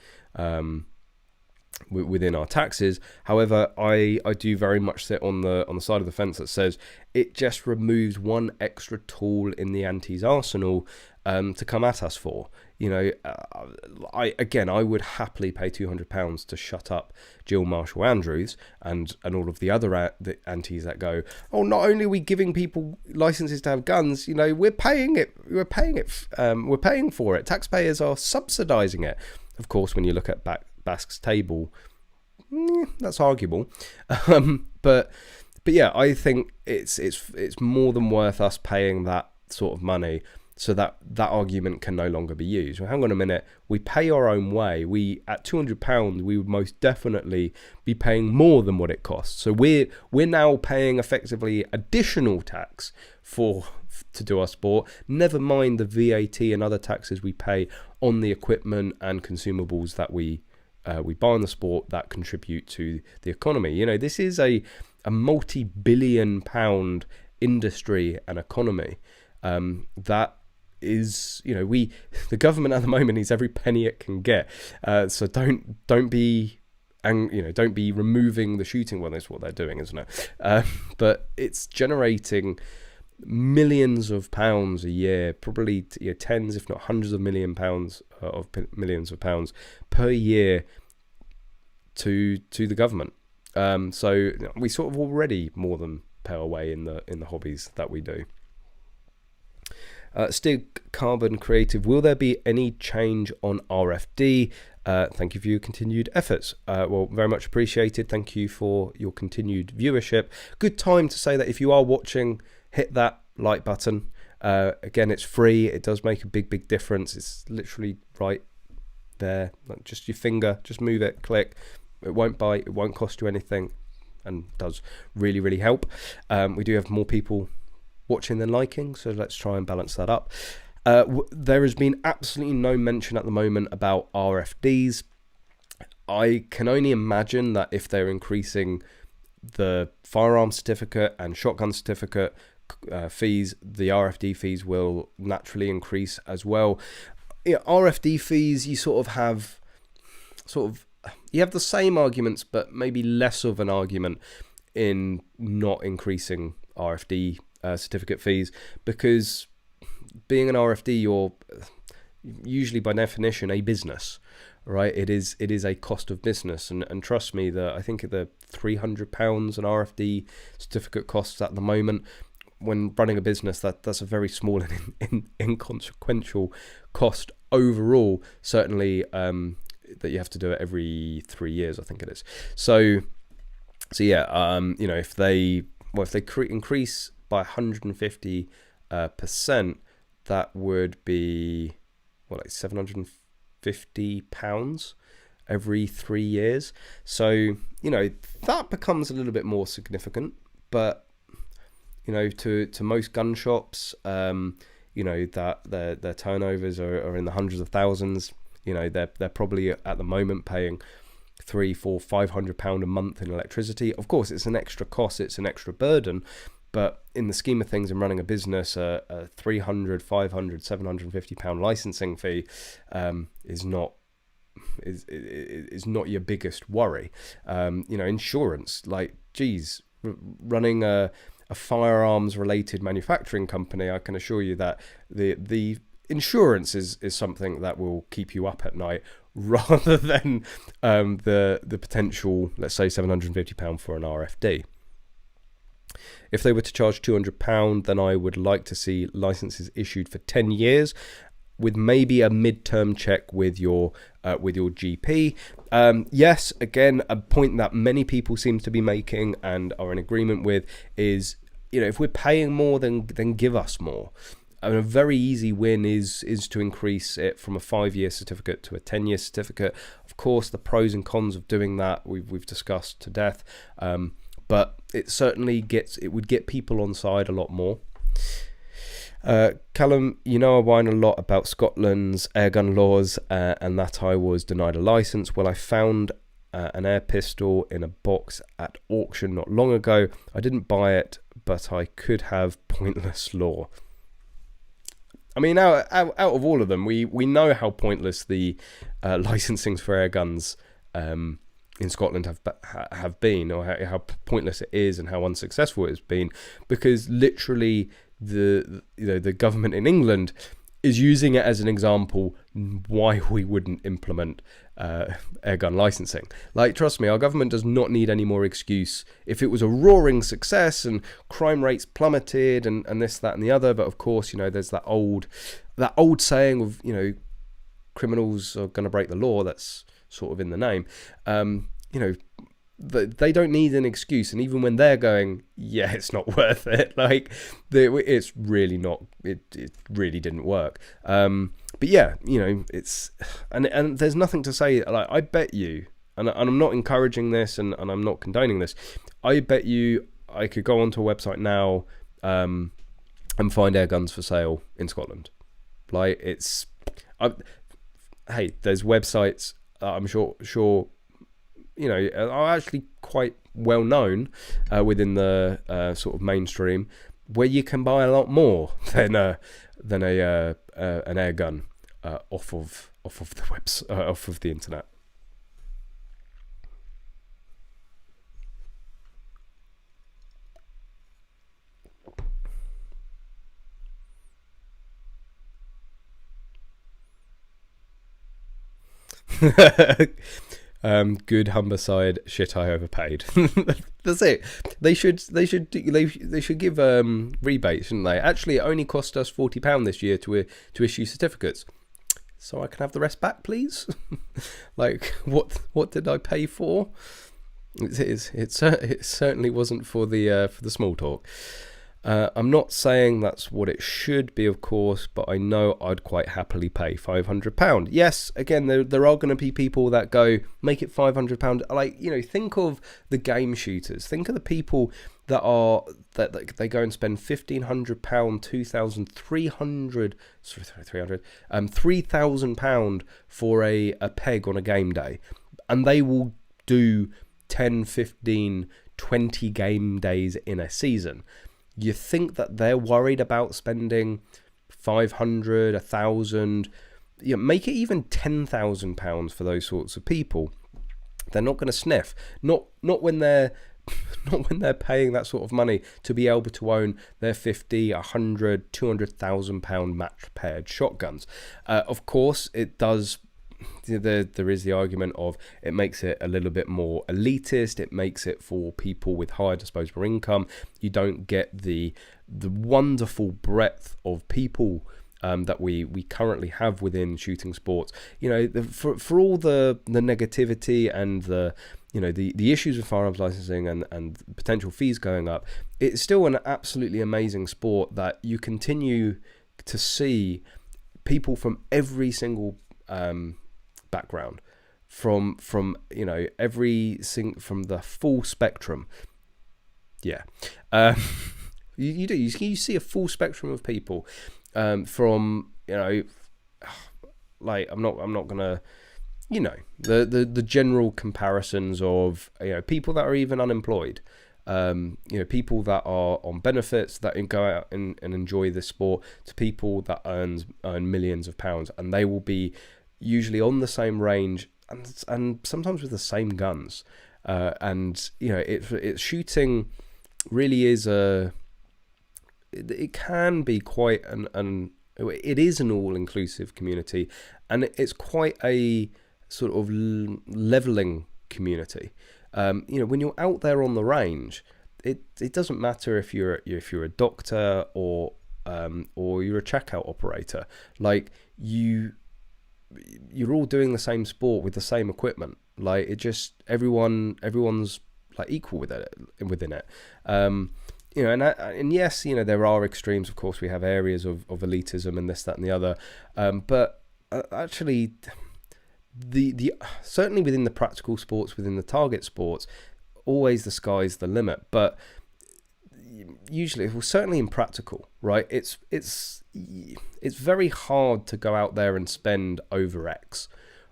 within our taxes. However, I do very much sit on the side of the fence that says it just removes one extra tool in the anti's arsenal to come at us for. You know, I would happily pay £200 to shut up Jill Marshall Andrews and all of the other the antis that go, oh, not only are we giving people licenses to have guns, you know, we're paying for it. Taxpayers are subsidising it. Of course, when you look at Basque's table, that's arguable. But yeah, I think it's more than worth us paying that sort of money, so that argument can no longer be used. Well, hang on a minute, we pay our own way. We, at £200, we would most definitely be paying more than what it costs. So we're now paying effectively additional tax to do our sport. Never mind the VAT and other taxes we pay on the equipment and consumables that we buy on the sport that contribute to the economy. You know, this is a multi-billion-pound industry and economy that is, you know, the government at the moment needs every penny it can get. So don't be removing the shooting. Well, that's what they're doing, isn't it? But it's generating millions of pounds a year, probably tens, if not hundreds of millions of pounds per year to the government. So we sort of already more than pay our way in the hobbies that we do. Stig Carbon Creative, will there be any change on RFD? Thank you for your continued efforts. Well, very much appreciated. Thank you for your continued viewership. Good time to say that if you are watching, hit that like button. Again, it's free. It does make a big difference. It's literally right there. Like just your finger, just move it, click. It won't bite. It won't cost you anything, and does really help. We do have more people watching than liking, so let's try and balance that up. There has been absolutely no mention at the moment about RFDs. I can only imagine that if they're increasing the firearm certificate and shotgun certificate fees, the RFD fees will naturally increase as well. RFD fees, you have the same arguments, but maybe less of an argument in not increasing RFD certificate fees, because being an RFD, you're usually by definition a business, right? It is a cost of business, and trust me, I think the £300 an RFD certificate costs at the moment. When running a business, that's a very small and inconsequential cost overall. Certainly, that you have to do it every 3 years, I think it is. So yeah, if they increase by 150%, that would be like £750 every 3 years. So that becomes a little bit more significant, but to most gun shops, that their turnovers are in the hundreds of thousands. They're probably at the moment paying £300, £400, £500 a month in electricity. Of course, it's an extra cost, it's an extra burden, but in the scheme of things, in running a business, a £300, £500, £750 licensing fee is not your biggest worry. Insurance, like, geez, running a firearms related manufacturing company, I can assure you that the insurance is something that will keep you up at night, rather than the potential, let's say, £750 for an RFD. If they were to charge £200, then I would like to see licenses issued for 10 years, with maybe a mid-term check with your GP. Yes, again, a point that many people seem to be making and are in agreement with is, if we're paying more, then give us more. And a very easy win is to increase it from a 5-year certificate to a 10-year certificate. Of course, the pros and cons of doing that we've discussed to death, but it certainly would get people on side a lot more. Callum, I whine a lot about Scotland's airgun laws and that I was denied a license. Well, I found an air pistol in a box at auction not long ago. I didn't buy it, but I could have. Pointless law. I mean, out of all of them, we know how pointless the licensings for air guns in Scotland have been, or how pointless it is and how unsuccessful it has been, because literally the government in England is using it as an example why we wouldn't implement airgun licensing. Like, trust me, our government does not need any more excuse. If it was a roaring success and crime rates plummeted and this, that and the other, but of course, there's that old saying of, criminals are going to break the law. That's sort of in the name. They don't need an excuse, and even when they're going, yeah, it's not worth it, like, it's really not, it really didn't work. But yeah, it's, and there's nothing to say, like, I bet you, and I'm not encouraging this, and I'm not condoning this, I bet you I could go onto a website now and find air guns for sale in Scotland. Like, hey, there's websites, I'm sure are actually quite well known within the sort of mainstream, where you can buy a lot more than an air gun off of the internet. Good Humberside, shit, I overpaid. That's it. They should give rebates, shouldn't they? Actually, it only cost us £40 this year to issue certificates, so I can have the rest back, please. Like, what did I pay for? It certainly wasn't for the small talk. I'm not saying that's what it should be, of course, but I know I'd quite happily pay £500. Yes, again, there are going to be people that go, make it £500. Like, think of the game shooters. Think of the people that they go and spend £1,500, £3,000 for a peg on a game day, and they will do 10, 15, 20 game days in a season. You think that they're worried about spending 500, 1,000, make it even £10,000 for those sorts of people. They're not going to sniff. Not when they're paying that sort of money to be able to own their 50, 100, 200,000 pound match paired shotguns. Of course, it does. There is the argument of it makes it a little bit more elitist. It makes it for people with higher disposable income. You don't get the wonderful breadth of people that we currently have within shooting sports. For all the negativity and the issues with firearms licensing and potential fees going up, it's still an absolutely amazing sport that you continue to see people from every single background, from from the full spectrum. Yeah, you see a full spectrum of people, from like I'm not gonna the general comparisons of people that are even unemployed, people that are on benefits that go out and enjoy this sport, to people that earn millions of pounds, and they will be usually on the same range and sometimes with the same guns, and it's shooting really is it can be quite it is an all-inclusive community, and it's quite a sort of leveling community. When you're out there on the range, it doesn't matter if you're a doctor or you're a checkout operator. Like, you're all doing the same sport with the same equipment. Like, it just everyone's like equal within it. And yes, there are extremes. Of course, we have areas of elitism and this, that, and the other. But actually, the certainly within the practical sports, within the target sports, always the sky's the limit. But usually, well, certainly in practical, right? It's very hard to go out there and spend over X,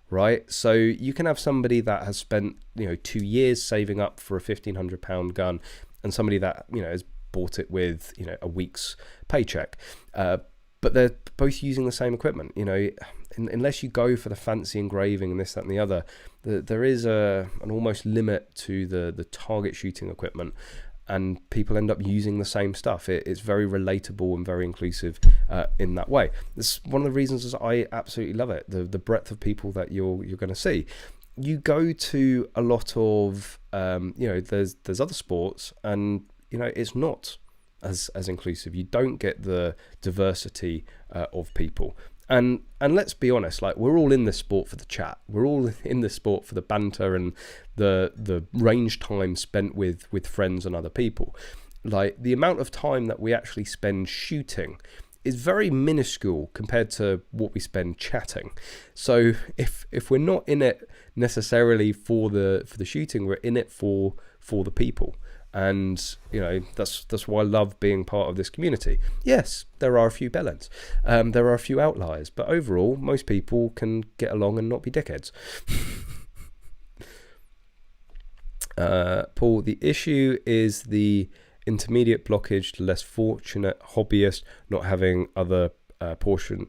right? So you can have somebody that has spent 2 years saving up for a £1,500 gun, and somebody that has bought it with a week's paycheck. but they're both using the same equipment. You know, unless you go for the fancy engraving and this, that, and the other, there is an almost limit to the target shooting equipment, and people end up using the same stuff. It's very relatable and very inclusive in that way. It's one of the reasons I absolutely love it. The breadth of people that you're going to see. You go to a lot of you know, there's other sports, and you know, it's not as inclusive. You don't get the diversity of people. And let's be honest, like, we're all in this sport for the chat. We're all in this sport for the banter and the range time spent with friends and other people. Like, the amount of time that we actually spend shooting is very minuscule compared to what we spend chatting. So if we're not in it necessarily for the shooting, we're in it for the people. And you know, that's why I love being part of this community. Yes, there are a few bellends, there are a few outliers, but overall most people can get along and not be dickheads. Paul, the issue is the intermediate blockage to less fortunate hobbyists not having other portions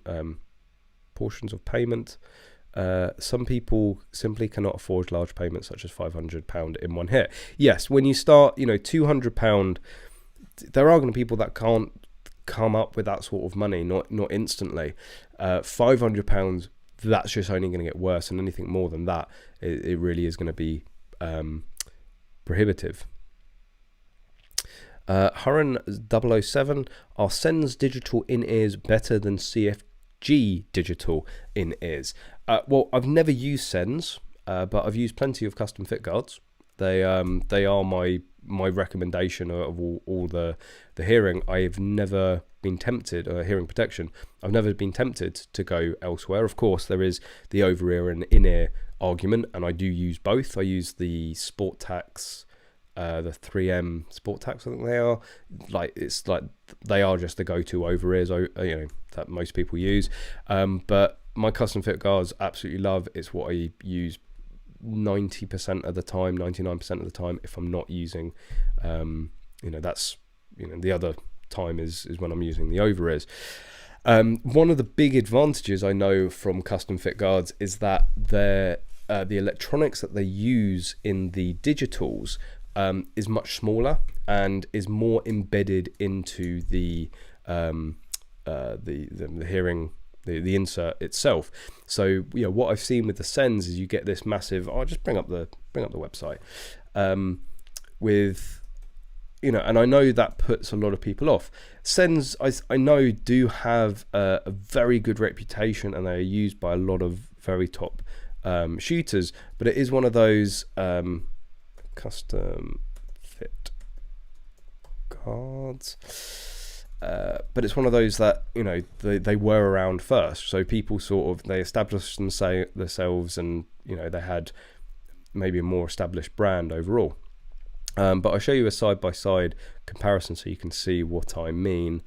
of payment. Some people simply cannot afford large payments such as £500 in one hit. Yes, when you start, you know, £200, there are going to be people that can't come up with that sort of money, not instantly. £500, that's just only going to get worse, and anything more than that, it really is going to be prohibitive. Hurren 007, are Sen's digital in-ears better than CFG digital in-ears? Well, I've never used Sens, but I've used plenty of custom fit guards. They are my recommendation of all the hearing. I've never been tempted, hearing protection. I've never been tempted to go elsewhere. Of course, there is the over-ear and in-ear argument, and I do use both. I use the Sport Tax, the 3M Sport Tax, I think they are. Like, it's like they are just the go-to over-ears, you know, that most people use. But my custom fit guards, absolutely love. It's what I use 90% of the time, 99% of the time, if I'm not using, you know, that's, you know, the other time is when I'm using the over ears. One of the big advantages I know from custom fit guards is that the electronics that they use in the digitals is much smaller and is more embedded into the hearing, the insert itself. So, you know, what I've seen with the Sens is you get this massive, I'll just bring up the website, with, you know, and I know that puts a lot of people off. Sens, I know, do have a very good reputation, and they are used by a lot of very top shooters, but it is one of those custom fit guards. But it's one of those that, you know, they were around first, so people sort of, they established themselves, and, you know, they had maybe a more established brand overall. But I'll show you a side-by-side comparison so you can see what I mean.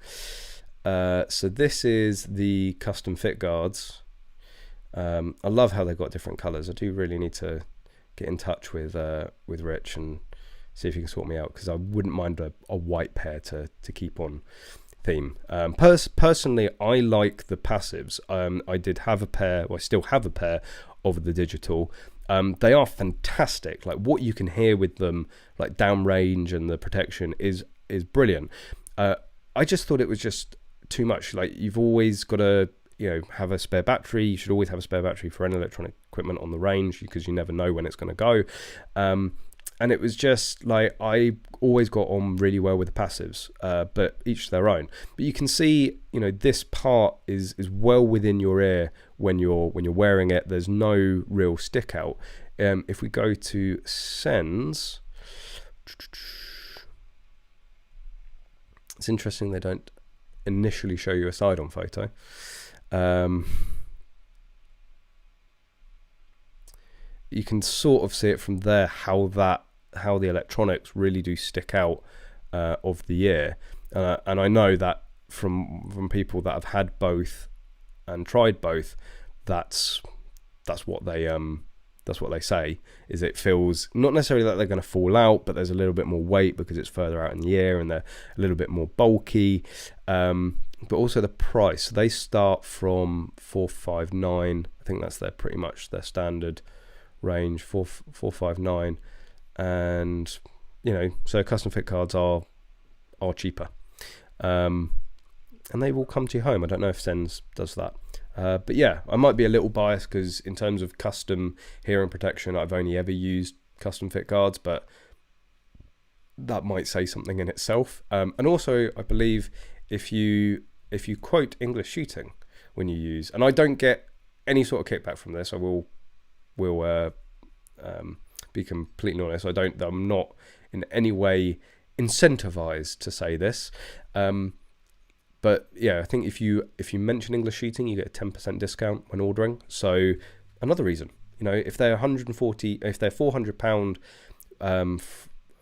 So this is the custom fit guards. I love how they've got different colours. I do really need to get in touch with Rich and see if you can sort me out, because I wouldn't mind a white pair to keep on theme. Personally, I like the passives. I did have a pair, well, I still have a pair of the digital. They are fantastic. Like, what you can hear with them, like downrange, and the protection is brilliant. I just thought it was just too much. Like, you've always got to, you know, have a spare battery. You should always have a spare battery for any electronic equipment on the range, because you never know when it's going to go. And it was just like, I always got on really well with the passives, but each their own. But you can see, you know, this part is well within your ear when you're wearing it. There's no real stick out. If we go to Sens, it's interesting they don't initially show you a side-on photo. You can sort of see it from there how the electronics really do stick out of the ear, and I know that from people that have had both and tried both, that's what they say, is it feels not necessarily that they're going to fall out, but there's a little bit more weight because it's further out in the ear, and they're a little bit more bulky. but also the price. They start from 459. I think that's pretty much their standard range, 459, and so custom fit cards are cheaper, and they will come to your home. I don't know if Sens does that, but yeah, I might be a little biased because in terms of custom hearing protection, I've only ever used custom fit cards, but that might say something in itself. And also, I believe if you quote EnglishShooting when you use, and I don't get any sort of kickback from this, I will be completely honest. I'm not in any way incentivized to say this, but yeah, I think if you mention EnglishShooting, you get a 10% discount when ordering. So another reason, if they're £400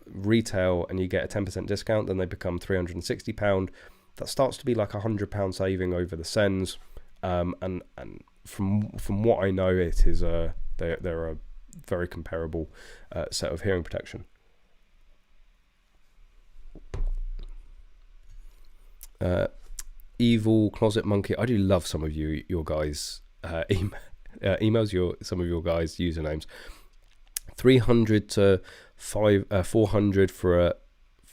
retail and you get a 10% discount, then they become £360. That starts to be like £100 saving over the Sens, and from what I know, it is they're a very comparable set of hearing protection. Evil Closet Monkey, I do love some of your guys' emails, some of your guys' usernames. 300 to 400 for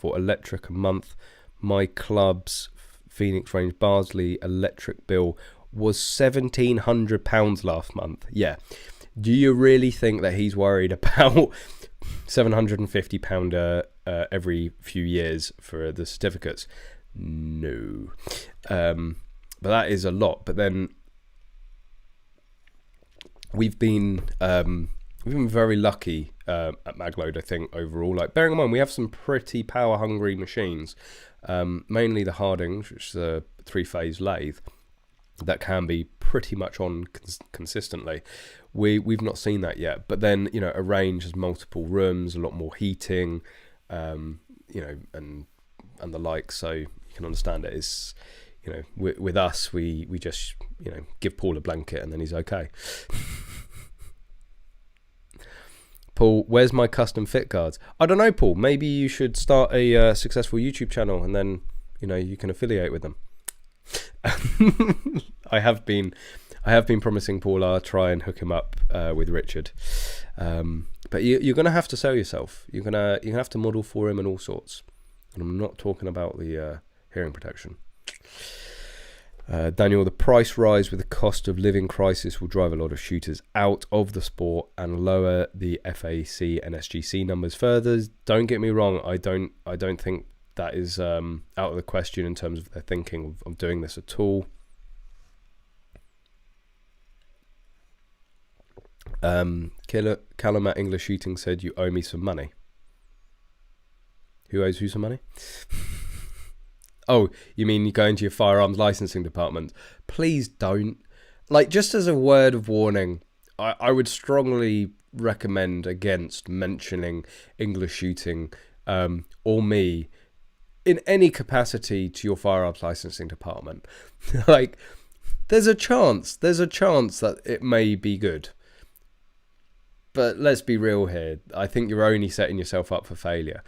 electric a month. My club's Phoenix Range Barnsley electric bill was £1,700 last month. Yeah. Do you really think that he's worried about £750 every few years for the certificates? No. But that is a lot. But then we've been very lucky at Magload, I think, overall. Like, bearing in mind, we have some pretty power-hungry machines, mainly the Hardings, which is a 3-phase lathe, that can be pretty much on consistently. We've not seen that yet. But then, a range has multiple rooms, a lot more heating, and the like. So you can understand it is, with us, we just, give Paul a blanket and then he's okay. Paul, where's my custom fit cards? I don't know, Paul. Maybe you should start a successful YouTube channel and then, you can affiliate with them. I have been promising Paul I'll try and hook him up with Richard. But you're going to have to sell yourself. You're gonna have to model for him and all sorts. And I'm not talking about the hearing protection. Daniel, the price rise with the cost of living crisis will drive a lot of shooters out of the sport and lower the FAC and SGC numbers further. Don't get me wrong, I don't think that is out of the question in terms of their thinking of doing this at all. Callum at EnglishShooting said you owe me some money. Who owes you some money? Oh, you mean you go into your firearms licensing department? Please don't. Like, just as a word of warning, I would strongly recommend against mentioning EnglishShooting or me in any capacity to your firearms licensing department. Like, there's a chance that it may be good. But let's be real here. I think you're only setting yourself up for failure.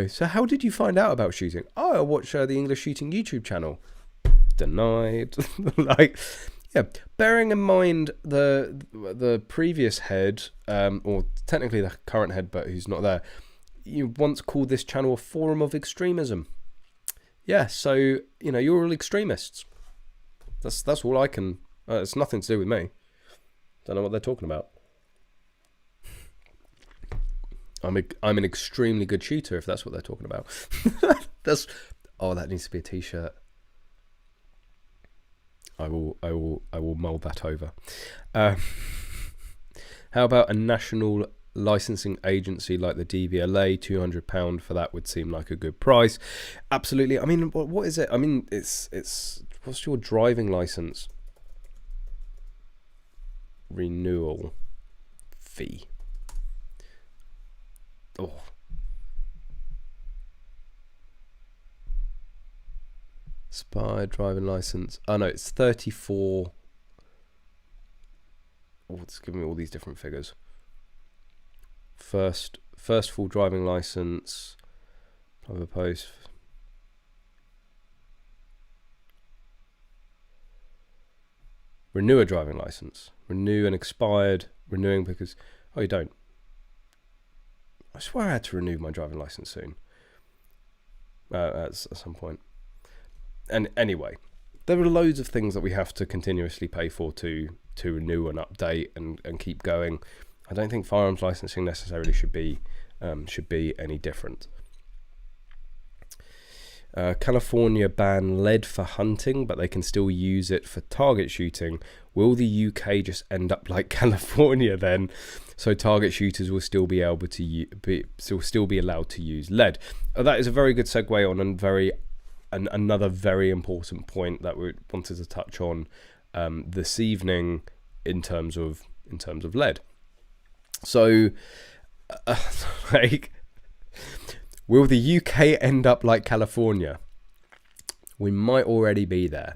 So how did you find out about shooting? Oh, I watched the EnglishShooting YouTube channel. Denied. Like, yeah. Bearing in mind the previous head, or technically the current head, but who's not there, you once called this channel a forum of extremism. Yeah. So you're all extremists. That's all I can. It's nothing to do with me. Don't know what they're talking about. I'm an extremely good shooter, if that's what they're talking about. That needs to be a t-shirt. I will mold that over. How about a national licensing agency like the DVLA? £200 for that would seem like a good price. Absolutely. I mean, what is it? I mean, it's what's your driving license renewal fee? Oh. Spy driving license. Oh no, it's 34. Oh, it's giving me all these different figures. First full driving license. Private post. renew a driving license. Renew an expired, renewing because, oh, you don't. I swear I had to renew my driving license soon. At some point. And anyway, there are loads of things that we have to continuously pay for to renew and update and keep going. I don't think firearms licensing necessarily should be any different. California ban lead for hunting, but they can still use it for target shooting. Will the UK just end up like California then? So target shooters will still be able to still be allowed to use lead. That is a very good segue on another very important point that we wanted to touch on this evening in terms of lead. So, like, will the UK end up like California? We might already be there.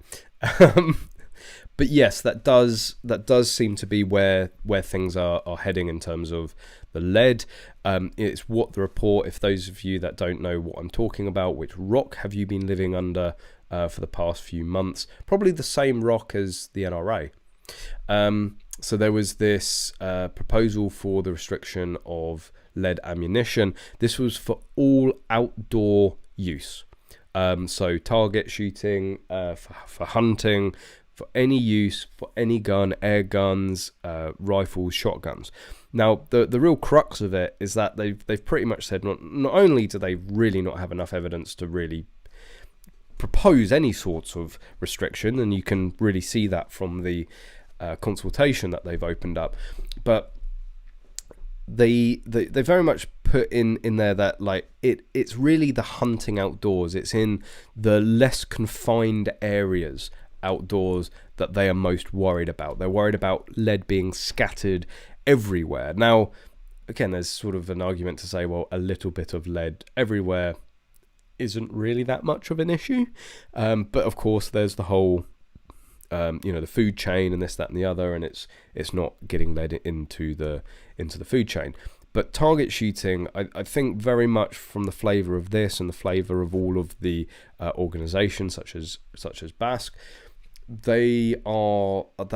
But yes, that does seem to be where things are heading in terms of the lead. It's what the report, if those of you that don't know what I'm talking about, which rock have you been living under for the past few months? Probably the same rock as the NRA. So there was this proposal for the restriction of lead ammunition. This was for all outdoor use. So target shooting, for hunting, for any use, for any gun, air guns, rifles, shotguns. Now, the real crux of it is that they've pretty much said not only do they really not have enough evidence to really propose any sorts of restriction, and you can really see that from the consultation that they've opened up, but they very much put in there that like it's really the hunting outdoors, it's in the less confined areas outdoors that they are most worried about. They're worried about lead being scattered everywhere. Now, again, there's sort of an argument to say, well, a little bit of lead everywhere isn't really that much of an issue, but of course there's the whole the food chain and this, that, and the other, and it's not getting lead into the food chain. But target shooting, I think very much from the flavour of this and the flavour of all of the organisations such as BASC, they're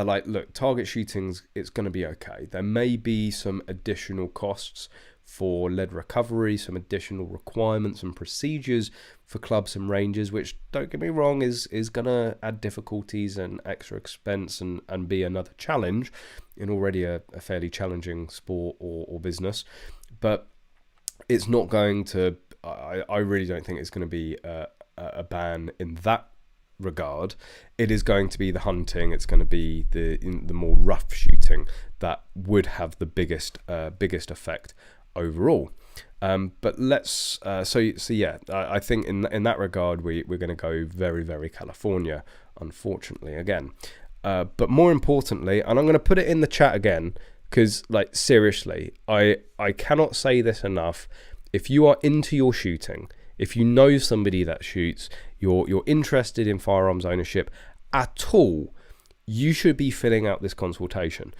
like, look, target shooting's, it's going to be okay. There may be some additional costs for lead recovery, some additional requirements and procedures for clubs and ranges, which, don't get me wrong, is going to add difficulties and extra expense and be another challenge in already a fairly challenging sport or business. But it's not going to, I really don't think it's going to be a ban in that regard. It is going to be the hunting, it's going to be the more rough shooting that would have the biggest effect overall. But let's so yeah, I think in that regard we're going to go very, very California, unfortunately, again. But more importantly, and I'm going to put it in the chat again, because like seriously, I cannot say this enough. If you are into your shooting, if you know somebody that shoots, you're interested in firearms ownership at all, you should be filling out this consultation.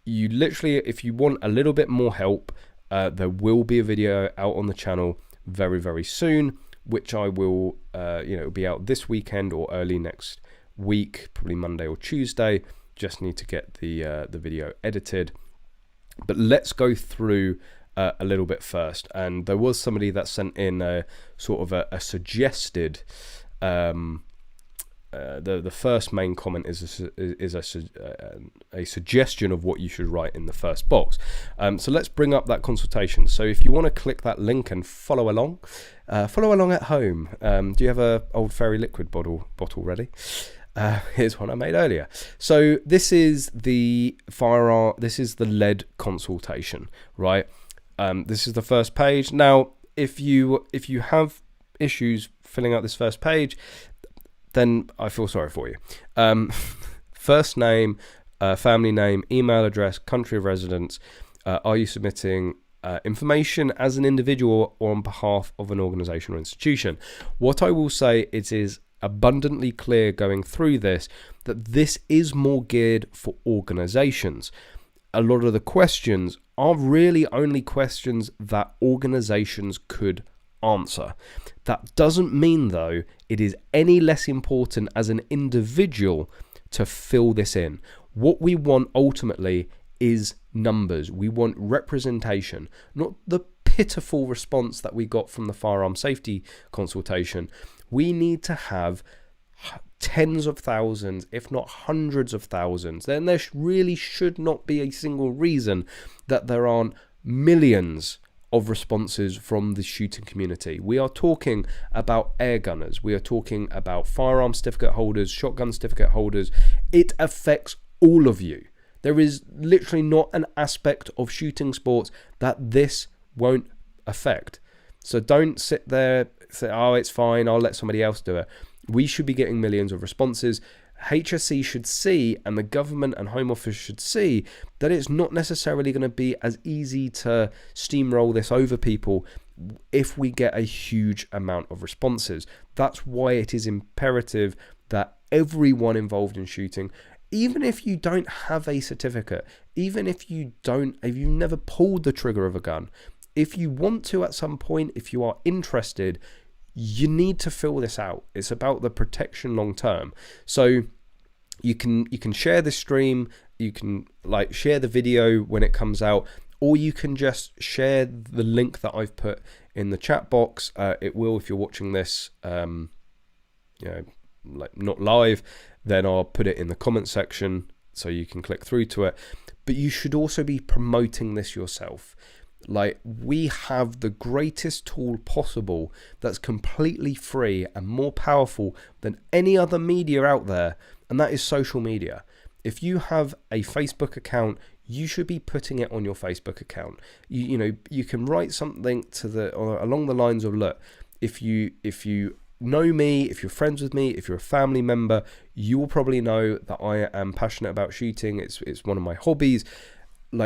You literally, if you want a little bit more help, there will be a video out on the channel very, very soon, which I will, it'll be out this weekend or early next week, probably Monday or Tuesday. Just need to get the video edited. But let's go through a little bit first. And there was somebody that sent in a sort of a suggested. The first main comment is a suggestion of what you should write in the first box. So let's bring up that consultation. So if you want to click that link and follow along at home. Do you have a old fairy liquid bottle ready? Here's one I made earlier. So this is the lead consultation, right? This is the first page. Now, if you have issues filling out this first page, then I feel sorry for you. First name, family name, email address, country of residence. Are you submitting information as an individual or on behalf of an organization or institution? What I will say, it is abundantly clear going through this that this is more geared for organizations. A lot of the questions are really only questions that organizations could answer. That doesn't mean, though, it is any less important as an individual to fill this in. What we want ultimately is numbers. We want representation, not the pitiful response that we got from the firearm safety consultation. We need to have tens of thousands, if not hundreds of thousands. Then there really should not be a single reason that there aren't millions of responses from the shooting community. We are talking about air gunners. We are talking about firearm certificate holders, shotgun certificate holders. It affects all of you. There is literally not an aspect of shooting sports that this won't affect. So don't sit there say, oh, it's fine, I'll let somebody else do it. We should be getting millions of responses. HSC should see, and the government and Home Office should see, that it's not necessarily going to be as easy to steamroll this over people if we get a huge amount of responses. That's why it is imperative that everyone involved in shooting, even if you don't have a certificate, even if you've never pulled the trigger of a gun, if you want to at some point, if you are interested, you need to fill this out. It's about the protection long term. So you can share this stream, you can share the video when it comes out, or you can just share the link that I've put in the chat box. It will, if you're watching this, not live, then I'll put it in the comment section so you can click through to it. But you should also be promoting this yourself. We have the greatest tool possible that's completely free and more powerful than any other media out there, and that is social media. If you have a Facebook account, you should be putting it on your Facebook account. You can write something along the lines of, look, if you know me, if you're friends with me, if you're a family member, you will probably know that I am passionate about shooting. It's one of my hobbies.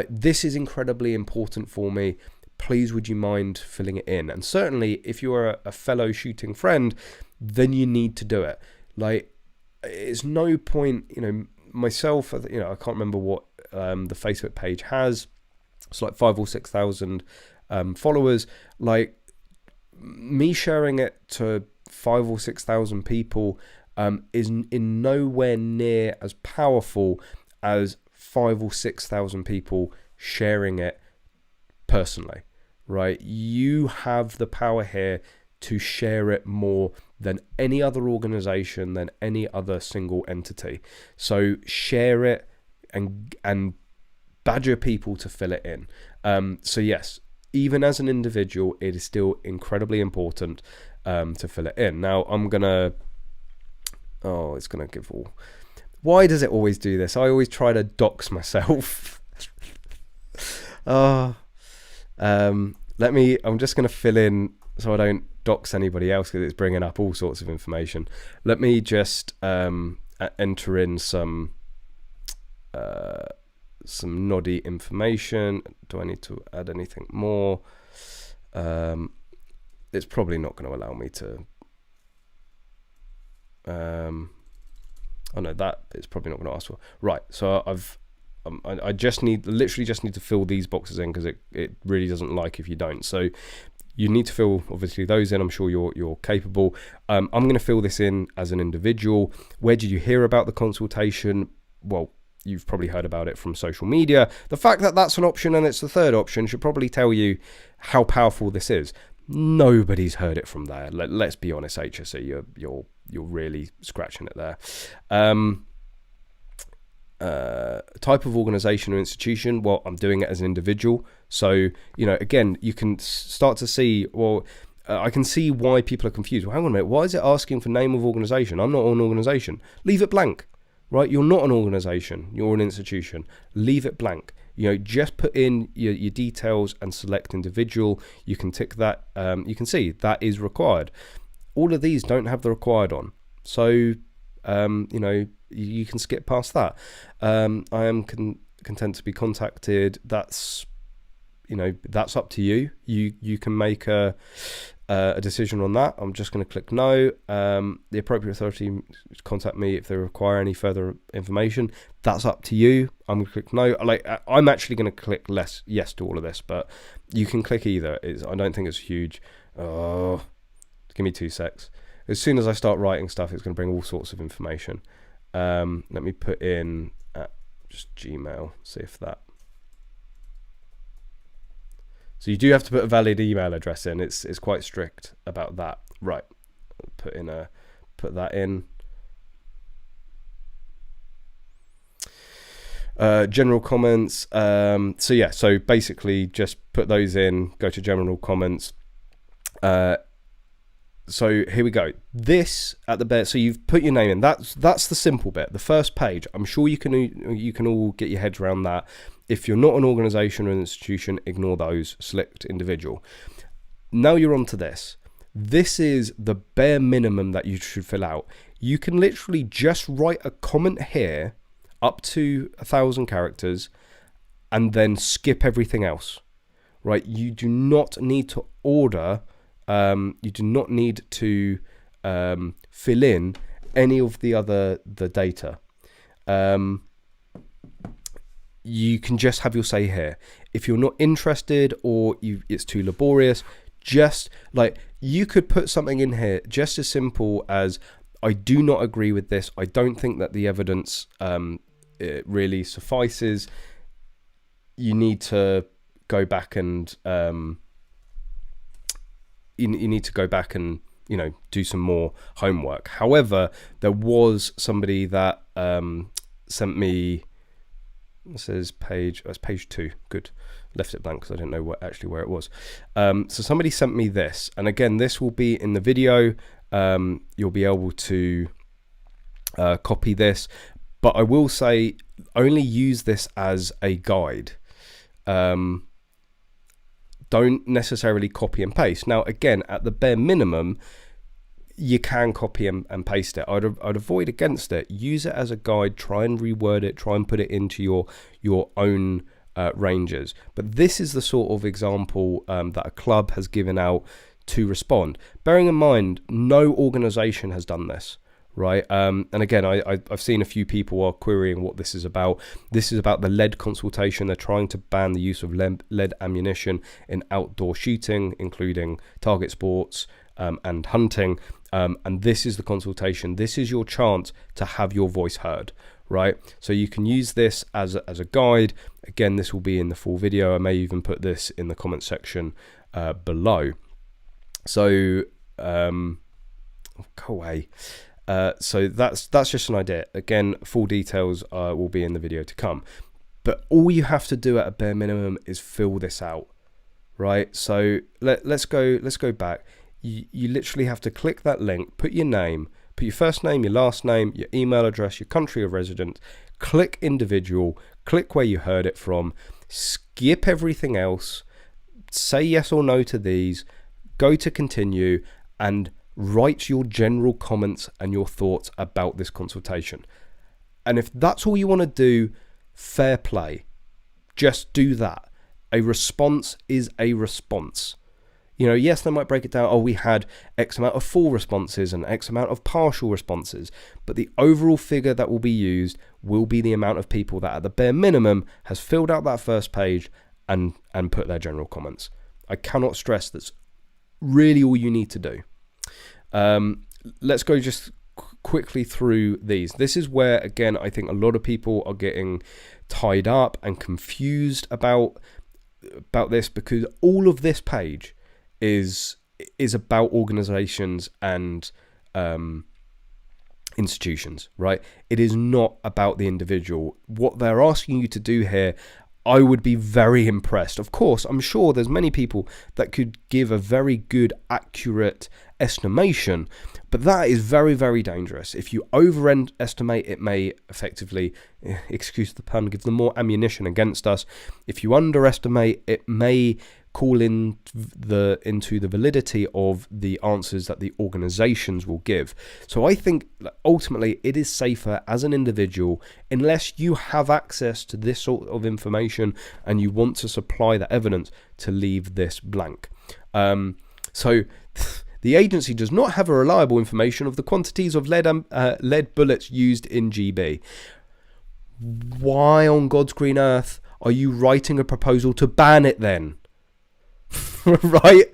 This is incredibly important for me. Please, would you mind filling it in? And certainly, if you are a fellow shooting friend, then you need to do it. It's no point, myself, I can't remember what the Facebook page has. It's 5,000 or 6,000 followers. Me sharing it to 5,000 or 6,000 people is in nowhere near as powerful as 5,000 or 6,000 people sharing it personally, right? You have the power here to share it more than any other organization, than any other single entity. So share it and badger people to fill it in. So yes, even as an individual, it is still incredibly important to fill it in. Now it's gonna give all. Why does it always do this? I always try to dox myself. I'm just going to fill in so I don't dox anybody else because it's bringing up all sorts of information. Let me just enter in some noddy information. Do I need to add anything more? It's probably not going to allow me to... that it's probably not going to ask for. Right, so I literally just need to fill these boxes in because it really doesn't like if you don't. So you need to fill obviously those in. I'm sure you're capable. I'm going to fill this in as an individual. Where did you hear about the consultation? Well, you've probably heard about it from social media. The fact that that's an option and it's the third option should probably tell you how powerful this is. Nobody's heard it from there. Let's be honest, HSC, you're really scratching it there. Type of organization or institution, well, I'm doing it as an individual. So, again, you can start to see, I can see why people are confused. Well, hang on a minute, why is it asking for name of organization? I'm not an organization. Leave it blank, right? You're not an organization. You're an institution. Leave it blank. Just put in your details and select individual. You can tick that. You can see that is required. All of these don't have the required on. So, you can skip past that. I am content to be contacted. That's up to you. You can make a decision on that. I'm just going to click no. The appropriate authority contact me if they require any further information. That's up to you. I'm going to click no. I'm actually going to click yes to all of this, but you can click either. I don't think it's huge. Oh, give me 2 secs. As soon as I start writing stuff, it's going to bring all sorts of information. Let me put in just Gmail, see if that. So you do have to put a valid email address in. It's quite strict about that. Right, put that in. General comments. So yeah, so basically just put those in. Go to general comments. So here we go. This at the bit. So you've put your name in. That's the simple bit. The first page. I'm sure you can all get your heads around that. If you're not an organisation or an institution, ignore those. Select individual. Now you're on to this. This is the bare minimum that you should fill out. You can literally just write a comment here, up to 1,000 characters, and then skip everything else. Right? You do not need to order. You do not need to fill in any of the data. You can just have your say here. If you're not interested or it's too laborious, just like you could put something in here just as simple as, I do not agree with this. I don't think that the evidence it really suffices. You need to go back and you need to go back and do some more homework. However, there was somebody that sent me. This is page. That's page 2. Good. Left it blank because I didn't know where it was. So somebody sent me this, and again, this will be in the video. You'll be able to copy this, but I will say only use this as a guide. Don't necessarily copy and paste. Now, again, at the bare minimum, you can copy and paste it. I'd avoid against it. Use it as a guide. Try and reword it. Try and put it into your own ranges. But this is the sort of example that a club has given out to respond. Bearing in mind, no organisation has done this, right? And again, I've seen a few people are querying what this is about. This is about the lead consultation. They're trying to ban the use of lead ammunition in outdoor shooting, including target sports and hunting. And this is the consultation. This is your chance to have your voice heard, right? So you can use this as a guide. Again, this will be in the full video. I may even put this in the comment section below. So go away. So that's just an idea. Again, full details will be in the video to come. But all you have to do at a bare minimum is fill this out, right? So let's go back. You literally have to click that link, put your name, put your first name, your last name, your email address, your country of residence, click individual, click where you heard it from, skip everything else, say yes or no to these, go to continue, and write your general comments and your thoughts about this consultation. And if that's all you want to do, fair play. Just do that. A response is a response. Yes, they might break it down. Oh, we had X amount of full responses and X amount of partial responses. But the overall figure that will be used will be the amount of people that at the bare minimum has filled out that first page and put their general comments. I cannot stress that's really all you need to do. Let's go just quickly through these. This is where, again, I think a lot of people are getting tied up and confused about this, because all of this page is about organizations and institutions, right? It is not about the individual. What they're asking you to do here, I would be very impressed. Of course, I'm sure there's many people that could give a very good, accurate estimation, but that is very, very dangerous. If you overestimate, it may effectively, excuse the pun, give them more ammunition against us. If you underestimate, it may call into the validity of the answers that the organizations will give. So I think ultimately it is safer as an individual, unless you have access to this sort of information and you want to supply that evidence, to leave this blank. So the agency does not have a reliable information of the quantities of lead bullets used in GB. Why on God's green earth are you writing a proposal to ban it then? Right?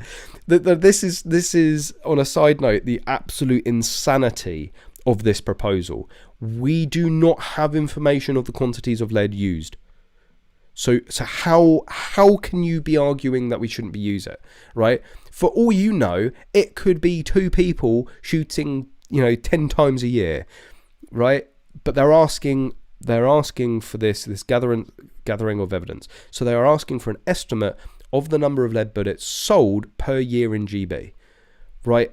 This is on a side note, the absolute insanity of this proposal. We do not have information of the quantities of lead used. So how can you be arguing that we shouldn't be use it, right? For all you know, it could be 2 people shooting, 10 times a year, right? But they're asking for this gathering of evidence. So they are asking for an estimate of the number of lead bullets sold per year in GB, right?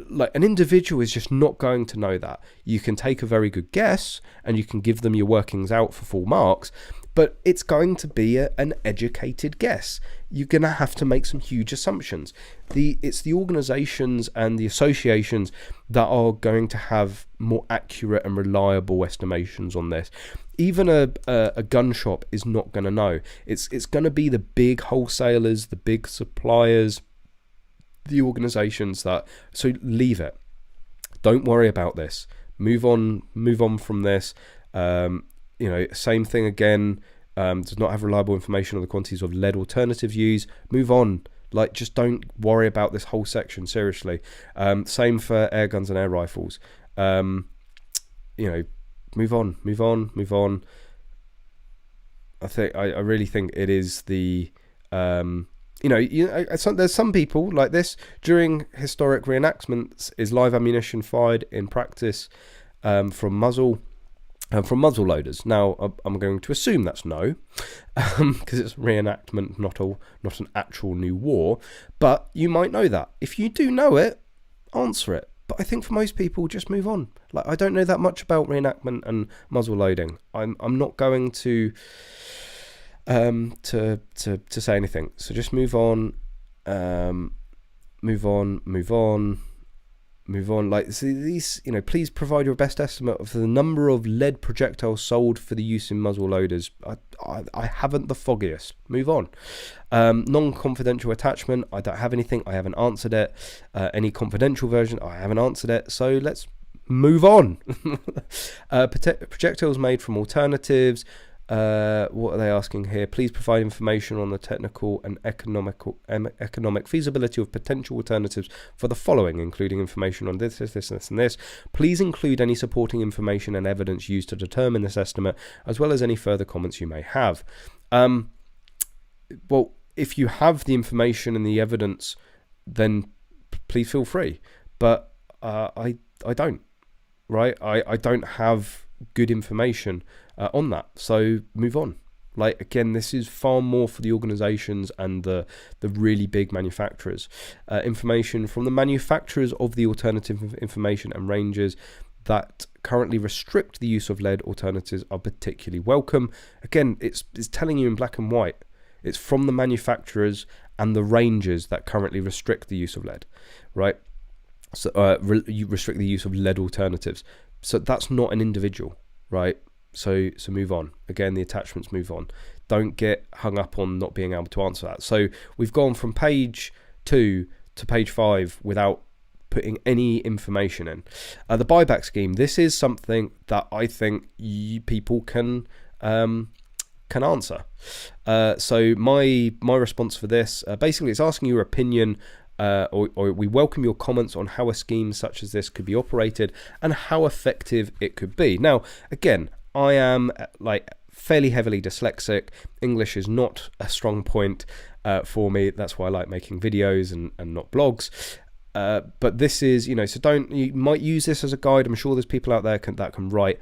Like an individual is just not going to know that. You can take a very good guess and you can give them your workings out for full marks, but it's going to be an educated guess. You're going to have to make some huge assumptions. It's the organizations and the associations that are going to have more accurate and reliable estimations on this. Even a gun shop is not going to know. It's going to be the big wholesalers, the big suppliers, the organizations that. So leave it. Don't worry about this. Move on from this. Same thing again. Does not have reliable information on the quantities of lead alternatives used. Move on. Like, just don't worry about this whole section, seriously. Same for air guns and air rifles. Move on. I really think it is the there's some people like this. During historic reenactments, is live ammunition fired in practice from muzzle loaders? Now, I'm going to assume that's no, because it's reenactment, not an actual new war. But you might know that. If you do know it, answer it. But I think for most people, just move on. Like, I don't know that much about reenactment and muzzle loading. I'm not going to say anything. So just move on. Like, see, these, please provide your best estimate of the number of lead projectiles sold for the use in muzzle loaders. I haven't the foggiest. Move on. Non-confidential attachment, I don't have anything. I haven't answered it. Any confidential version, I haven't answered it. So let's move on. Projectiles made from alternatives. What are they asking here? Please provide information on the technical and economic feasibility of potential alternatives for the following, including information on this, and this. Please include any supporting information and evidence used to determine this estimate, as well as any further comments you may have. Well, if you have the information and the evidence, then please feel free. But I don't, right? I don't have good information on that, so move on. Like, again, this is far more for the organizations and the really big manufacturers. Information from the manufacturers of the alternative information and ranges that currently restrict the use of lead alternatives are particularly welcome. Again, it's telling you in black and white. It's from the manufacturers and the ranges that currently restrict the use of lead, right? So you restrict the use of lead alternatives. So that's not an individual, right? So move on. Again, the attachments, move on. Don't get hung up on not being able to answer that. So we've gone from page 2 to page 5 without putting any information in. The buyback scheme. This is something that I think people can answer. So my response for this, basically, it's asking your opinion. Or we welcome your comments on how a scheme such as this could be operated and how effective it could be. Now, again, I am fairly heavily dyslexic. English is not a strong point for me. That's why I like making videos and not blogs. But this is, so you might use this as a guide. I'm sure there's people out there that can write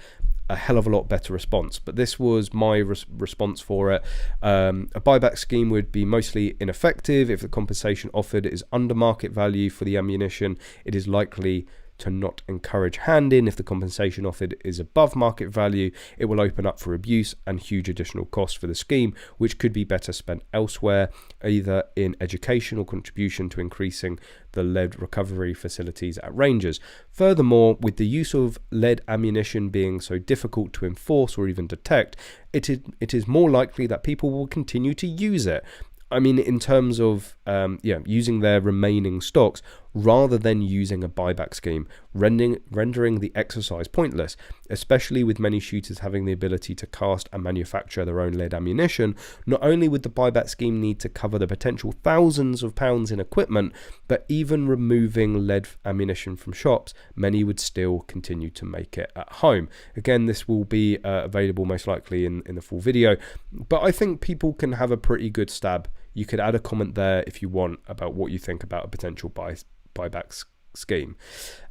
a hell of a lot better response, but this was my response for it. A buyback scheme would be mostly ineffective if the compensation offered is under market value for the ammunition. It is likely to not encourage hand-in. If the compensation offered is above market value, it will open up for abuse and huge additional costs for the scheme, which could be better spent elsewhere, either in education or contribution to increasing the lead recovery facilities at ranges. Furthermore, with the use of lead ammunition being so difficult to enforce or even detect, it is more likely that people will continue to use it. I mean, in terms of using their remaining stocks, rather than using a buyback scheme, rendering the exercise pointless, especially with many shooters having the ability to cast and manufacture their own lead ammunition. Not only would the buyback scheme need to cover the potential thousands of pounds in equipment, but even removing lead ammunition from shops, many would still continue to make it at home. Again, this will be available most likely in the full video, but I think people can have a pretty good stab. You could add a comment there if you want about what you think about a potential buyback scheme.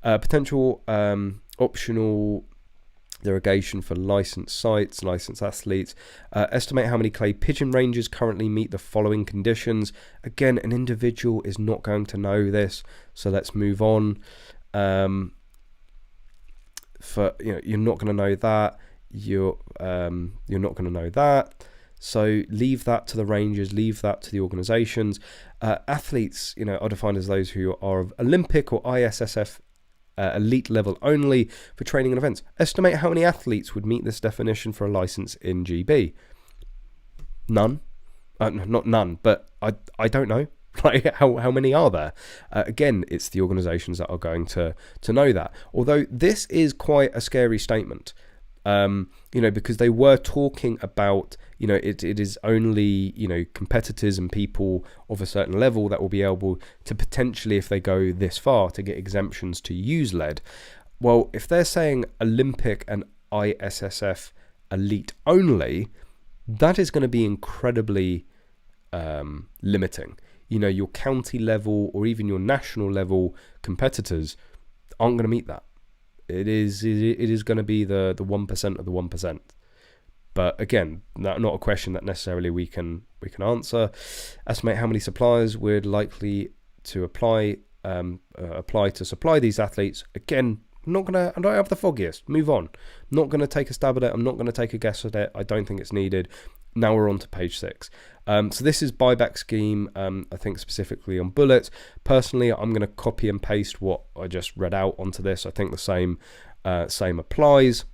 Potential optional derogation for licensed sites, licensed athletes. Estimate how many clay pigeon ranges currently meet the following conditions. Again, an individual is not going to know this, so let's move on. You're not going to know that. You're not going to know that. So leave that to the ranges, leave that to the organisations. Athletes, are defined as those who are of Olympic or ISSF elite level only for training and events. Estimate how many athletes would meet this definition for a licence in GB. None. Not none, but I don't know. Like how many are there? Again, it's the organisations that are going to know that. Although this is quite a scary statement. Because they were talking about, it is only, competitors and people of a certain level that will be able to potentially, if they go this far, to get exemptions to use lead. Well, if they're saying Olympic and ISSF elite only, that is going to be incredibly limiting. Your county level or even your national level competitors aren't going to meet that. It is going to be the 1% of the 1%. But again, not a question that necessarily we can answer. Estimate how many suppliers we're likely to apply to supply these athletes. Again, I don't have the foggiest. Move on. I'm not going to take a stab at it. I'm not going to take a guess at it. I don't think it's needed. Now we're on to page 6. So this is buyback scheme, I think specifically on bullets. Personally, I'm going to copy and paste what I just read out onto this. I think the same applies.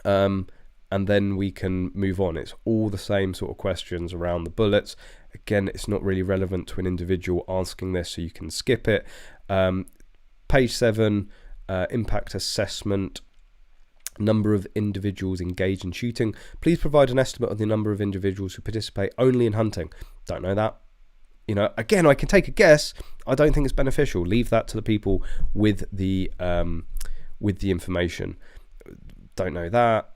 And then we can move on. It's all the same sort of questions around the bullets. Again, it's not really relevant to an individual asking this, so you can skip it. Page 7, impact assessment. Number of individuals engaged in shooting. Please provide an estimate of the number of individuals who participate only in hunting. Don't know that. Again, I can take a guess. I don't think it's beneficial. Leave that to the people with the information. Don't know that.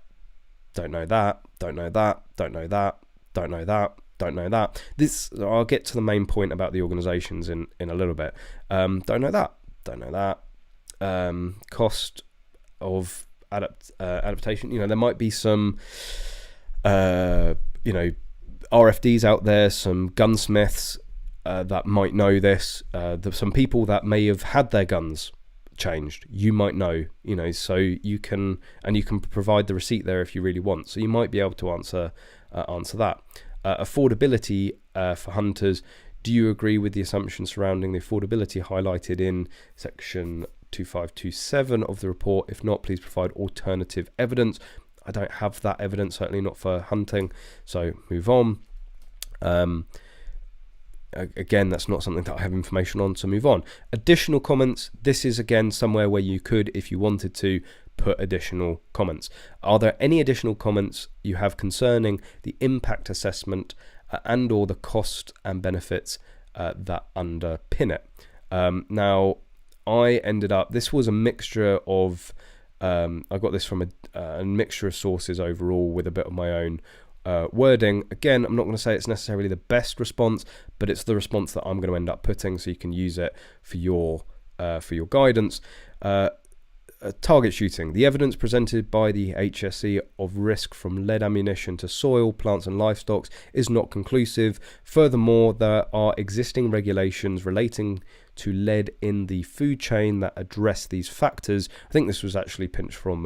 Don't know that. Don't know that. Don't know that. Don't know that. Don't know that. I'll get to the main point about the organisations in a little bit. Don't know that. Don't know that. Cost of adaptation. There might be some RFDs out there, some gunsmiths that might know this. There's some people that may have had their guns changed. You might know, so you can provide the receipt there if you really want. So you might be able to answer that. Affordability for hunters. Do you agree with the assumption surrounding the affordability highlighted in section 2527 of the report? If not, please provide alternative evidence. I don't have that evidence, certainly not for hunting, so move on. Again, that's not something that I have information on, so move on. Additional comments. This is again somewhere where you could, if you wanted to, put additional comments. Are there any additional comments you have concerning the impact assessment and or the cost and benefits that underpin it? Now, I ended up, this was a mixture of, I got this from a mixture of sources overall with a bit of my own wording. Again, I'm not going to say it's necessarily the best response, but it's the response that I'm going to end up putting, so you can use it for your guidance. Target shooting. The evidence presented by the HSE of risk from lead ammunition to soil, plants and livestock is not conclusive. Furthermore, there are existing regulations relating to lead in the food chain that address these factors. I think this was actually pinched from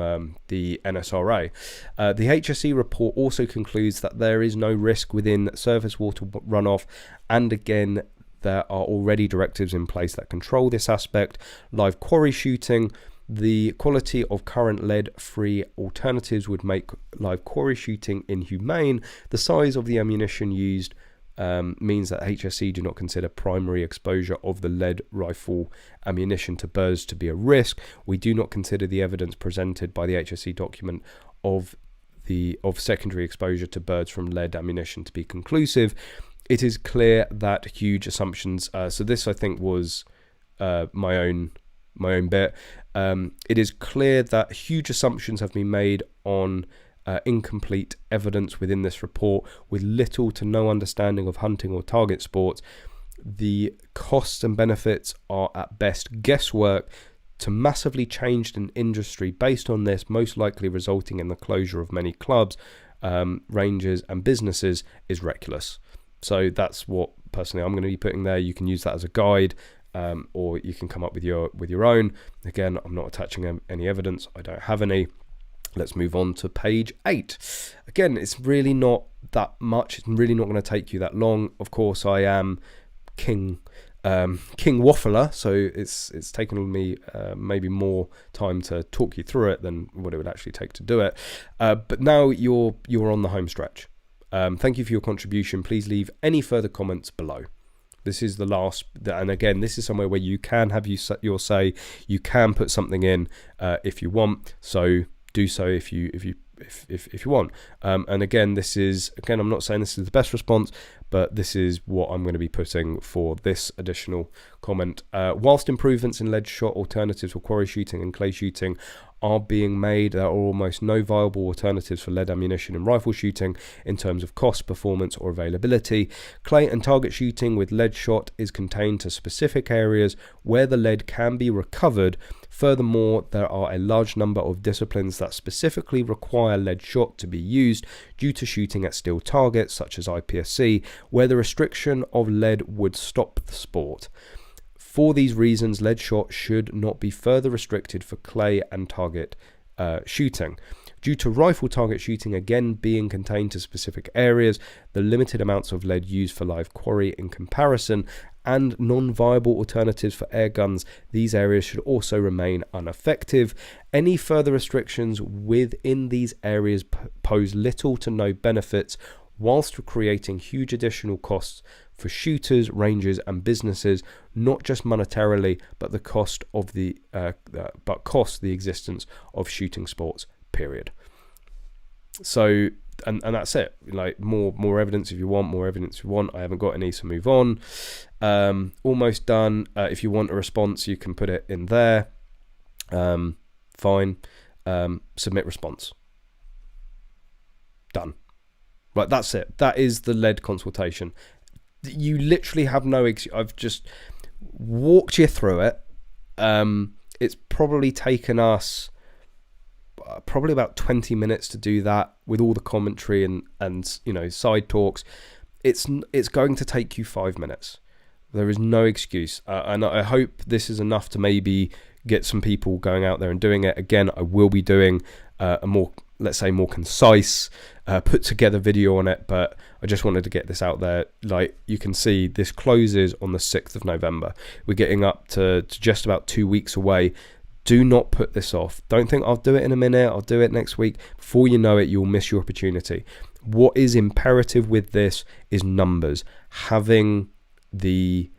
the NSRA. The HSE report also concludes that there is no risk within surface water runoff, and again, there are already directives in place that control this aspect. Live quarry shooting. The quality of current lead-free alternatives would make live quarry shooting inhumane. The size of the ammunition used means that HSC do not consider primary exposure of the lead rifle ammunition to birds to be a risk. We do not consider the evidence presented by the HSC document of secondary exposure to birds from lead ammunition to be conclusive. It is clear that huge assumptions. So this, I think, was my own bit. It is clear that huge assumptions have been made on incomplete evidence within this report, with little to no understanding of hunting or target sports. The costs and benefits are at best guesswork. To massively change an industry based on this, most likely resulting in the closure of many clubs, ranges and businesses, is reckless. So that's what personally I'm going to be putting there. You can use that as a guide, or you can come up with your own. Again, I'm not attaching any evidence. I don't have any. Let's move on to page 8. Again, it's really not that much. It's really not going to take you that long. Of course, I am King Waffler, so it's taken me maybe more time to talk you through it than what it would actually take to do it. But now you're on the home stretch. Thank you for your contribution. Please leave any further comments below. This is the last, and again, this is somewhere where you can have your say. You can put something in if you want. So do so if you want. And again, I'm not saying this is the best response, but this is what I'm going to be putting for this additional comment. Whilst improvements in lead shot alternatives for quarry shooting and clay shooting are being made, there are almost no viable alternatives for lead ammunition in rifle shooting in terms of cost, performance or availability. Clay and target shooting with lead shot is contained to specific areas where the lead can be recovered. Furthermore, there are a large number of disciplines that specifically require lead shot to be used due to shooting at steel targets, such as IPSC, where the restriction of lead would stop the sport. For these reasons, lead shot should not be further restricted for clay and target shooting. Due to rifle target shooting again being contained to specific areas, the limited amounts of lead used for live quarry in comparison, and non-viable alternatives for air guns, these areas should also remain ineffective. Any further restrictions within these areas pose little to no benefits, whilst creating huge additional costs for shooters, rangers and businesses, not just monetarily, but the cost of the existence of shooting sports, period. So and that's it. Like more evidence if you want, more evidence if you want. I haven't got any, so move on. Almost done. If you want a response, you can put it in there. Fine. Submit response. Done. Right, that's it. That is the lead consultation. You literally have no I've just walked you through it. It's probably taken us probably about 20 minutes to do that with all the commentary and side talks. It's going to take you 5 minutes. There is no excuse, and I hope this is enough to maybe get some people going out there and doing it. Again, I will be doing a more, let's say, more concise, put together video on it, but I just wanted to get this out there. Like you can see, this closes on the 6th of November. We're getting up to just about 2 weeks away. Do not put this off. Don't think I'll do it in a minute, I'll do it next week. Before you know it, you'll miss your opportunity. What is imperative with this is numbers. Having the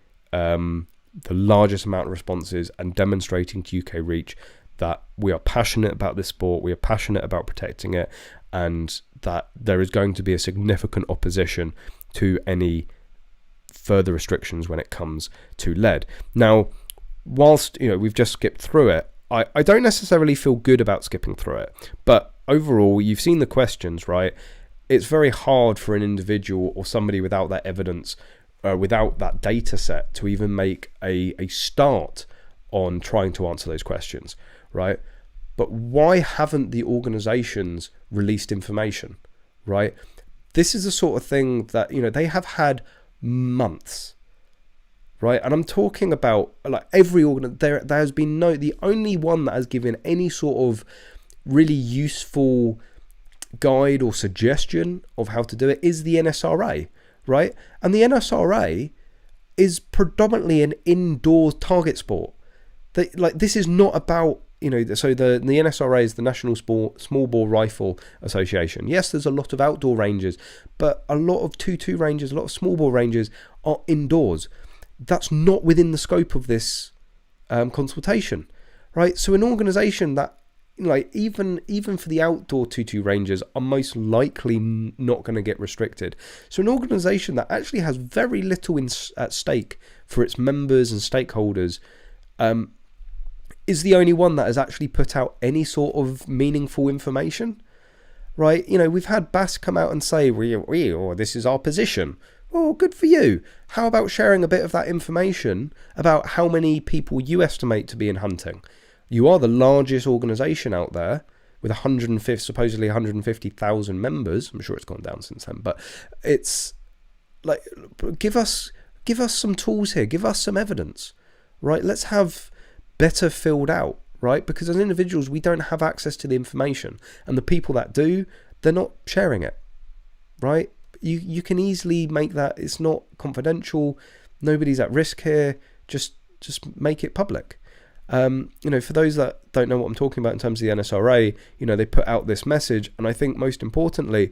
largest amount of responses and demonstrating to UK Reach that we are passionate about this sport, we are passionate about protecting it, and that there is going to be a significant opposition to any further restrictions when it comes to lead. Now, whilst we've just skipped through it, I don't necessarily feel good about skipping through it, but overall, you've seen the questions, right? It's very hard for an individual or somebody without that evidence, without that data set, to even make a start on trying to answer those questions, right? But why haven't the organizations released information, right? This is the sort of thing that, they have had months, right? And I'm talking about like every there has been the only one that has given any sort of really useful guide or suggestion of how to do it is the NSRA, right? And the NSRA is predominantly an indoor target sport. This is not about so the NSRA is the National Small Bore Rifle Association. Yes, there's a lot of outdoor ranges, but a lot of 2.2 ranges, a lot of small bore ranges are indoors. That's not within the scope of this consultation, right? So an organisation that, even for the outdoor 2.2 ranges are most likely not going to get restricted. So an organisation that actually has very little at stake for its members and stakeholders is the only one that has actually put out any sort of meaningful information, right? We've had Bass come out and say, this is our position. Well, good for you. How about sharing a bit of that information about how many people you estimate to be in hunting? You are the largest organisation out there with supposedly 150,000 members. I'm sure it's gone down since then, but it's like, give us some tools here. Give us some evidence, right? Let's have better filled out, right? Because as individuals, we don't have access to the information, and the people that do, they're not sharing it, right? You can easily make that, it's not confidential, nobody's at risk here, just make it public. For those that don't know what I'm talking about in terms of the NSRA, they put out this message, and I think most importantly,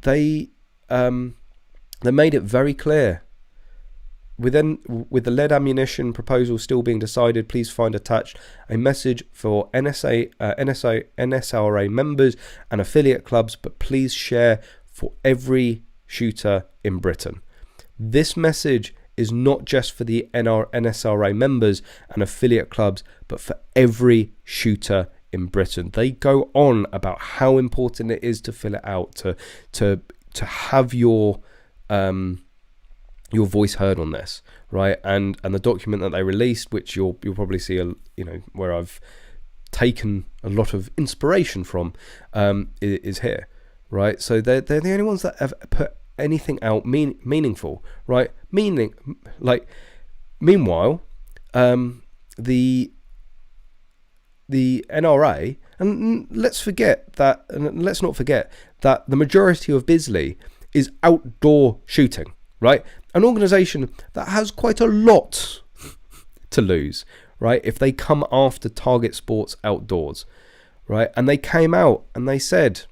they made it very clear. With the lead ammunition proposal still being decided, please find attached a message for NSRA members and affiliate clubs, but please share for every shooter in Britain. This message is not just for the NSRA members and affiliate clubs, but for every shooter in Britain. They go on about how important it is to fill it out, to have your voice heard on this, right? And the document that they released, which you'll probably see, where I've taken a lot of inspiration from, is here, right? So they're the only ones that have put anything out meaningful, right? Meanwhile, the NRA, and let's not forget that the majority of Bisley is outdoor shooting, right? An organisation that has quite a lot to lose, right? If they come after target sports outdoors, right? And they came out and they said,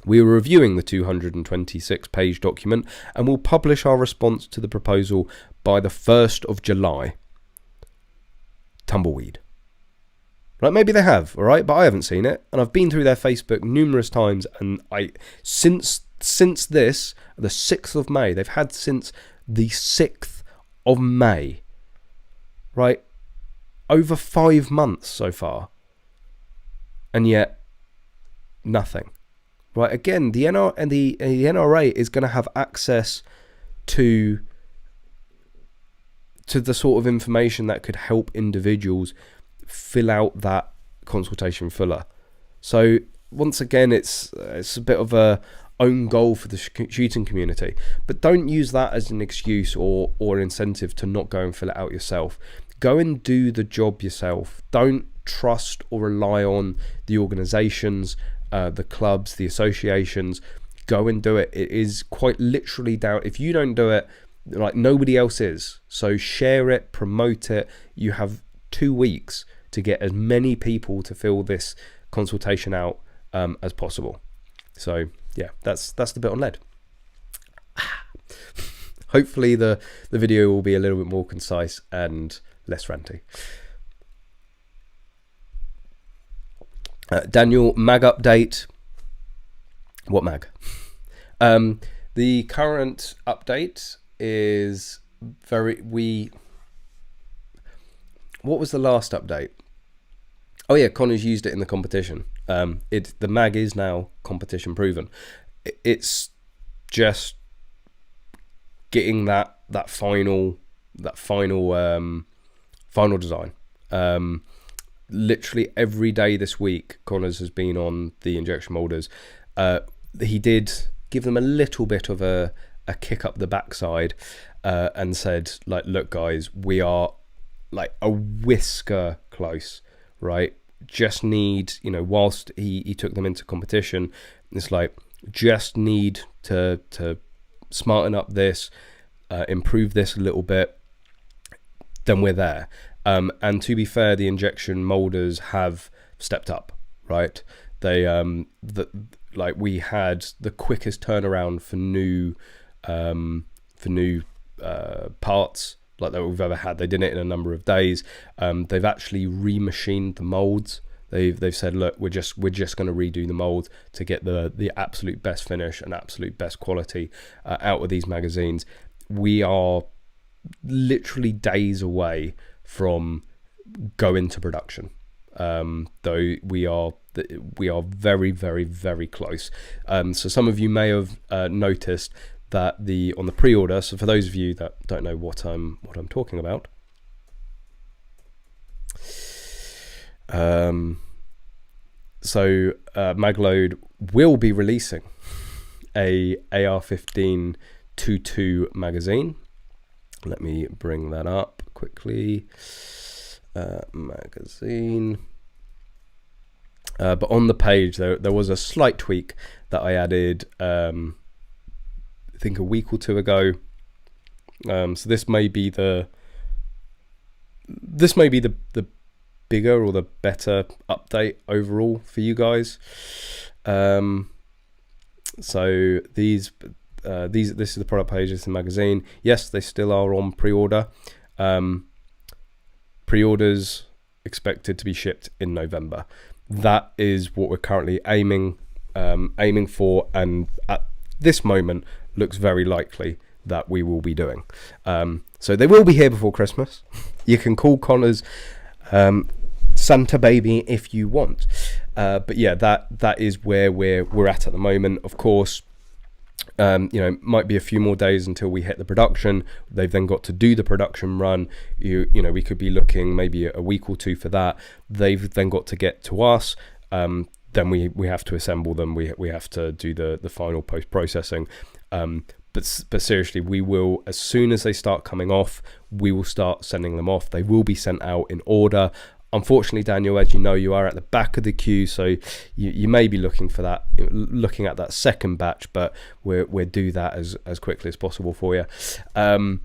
we were reviewing the 226-page document and will publish our response to the proposal by the 1st of July. Tumbleweed. Right, maybe they have, all right, but I haven't seen it, and I've been through their Facebook numerous times, and since this, the 6th of May, they've had since the 6th of May, right, over 5 months so far, and yet nothing, right? Again, the NRA is going to have access to the sort of information that could help individuals fill out that consultation fuller. So once again, it's a bit of a own goal for the shooting community, but don't use that as an excuse or an incentive to not go and fill it out yourself. Go and do the job yourself. Don't trust or rely on the organizations, the clubs, the associations. Go and do it. It is quite literally down. If you don't do it, like, nobody else is. So share it, promote it. You have 2 weeks to get as many people to fill this consultation out as possible. So yeah, that's the bit on lead. Hopefully the video will be a little bit more concise and less ranty. Daniel, mag update. What mag? The current update is what was the last update? Oh yeah, Connor's used it in the competition. The mag is now competition proven. It's just getting that final design. Literally every day this week, Connors has been on the injection molders. He did give them a little bit of a kick up the backside and said, like, look guys, we are like a whisker close, right? Just need, whilst he took them into competition, it's like, just need to smarten up this, improve this a little bit, then we're there. And to be fair, the injection molders have stepped up, right? They we had the quickest turnaround for new parts like that we've ever had. They did it in a number of days. They've actually remachined the molds. They've said, look, we're just going to redo the molds to get the absolute best finish and absolute best quality out of these magazines. We are literally days away from going to production, though we are very, very, very close. So some of you may have noticed that on the pre-order. So for those of you that don't know what I'm talking about, Magload will be releasing a AR-15 2.2 magazine. Let me bring that up quickly. Magazine. But on the page there was a slight tweak that I added I think a week or two ago. So this may be the bigger or the better update overall for you guys. So this is the product page, it's the magazine. Yes, they still are on pre-order. Pre-orders expected to be shipped in November. That is what we're currently aiming for, and at this moment looks very likely that we will be doing. So they will be here before Christmas. You can call Connor's Santa baby if you want, but yeah, that is where we're at the moment. Of course, might be a few more days until we hit the production. They've then got to do the production run. We could be looking maybe a week or two for that. They've then got to get to us. Then we have to assemble them. We have to do the final post processing. But seriously, we will, as soon as they start coming off, we will start sending them off. They will be sent out in order. Unfortunately, Daniel, as you know, you are at the back of the queue, so you may be looking at that second batch, but we'll do that as quickly as possible for you. But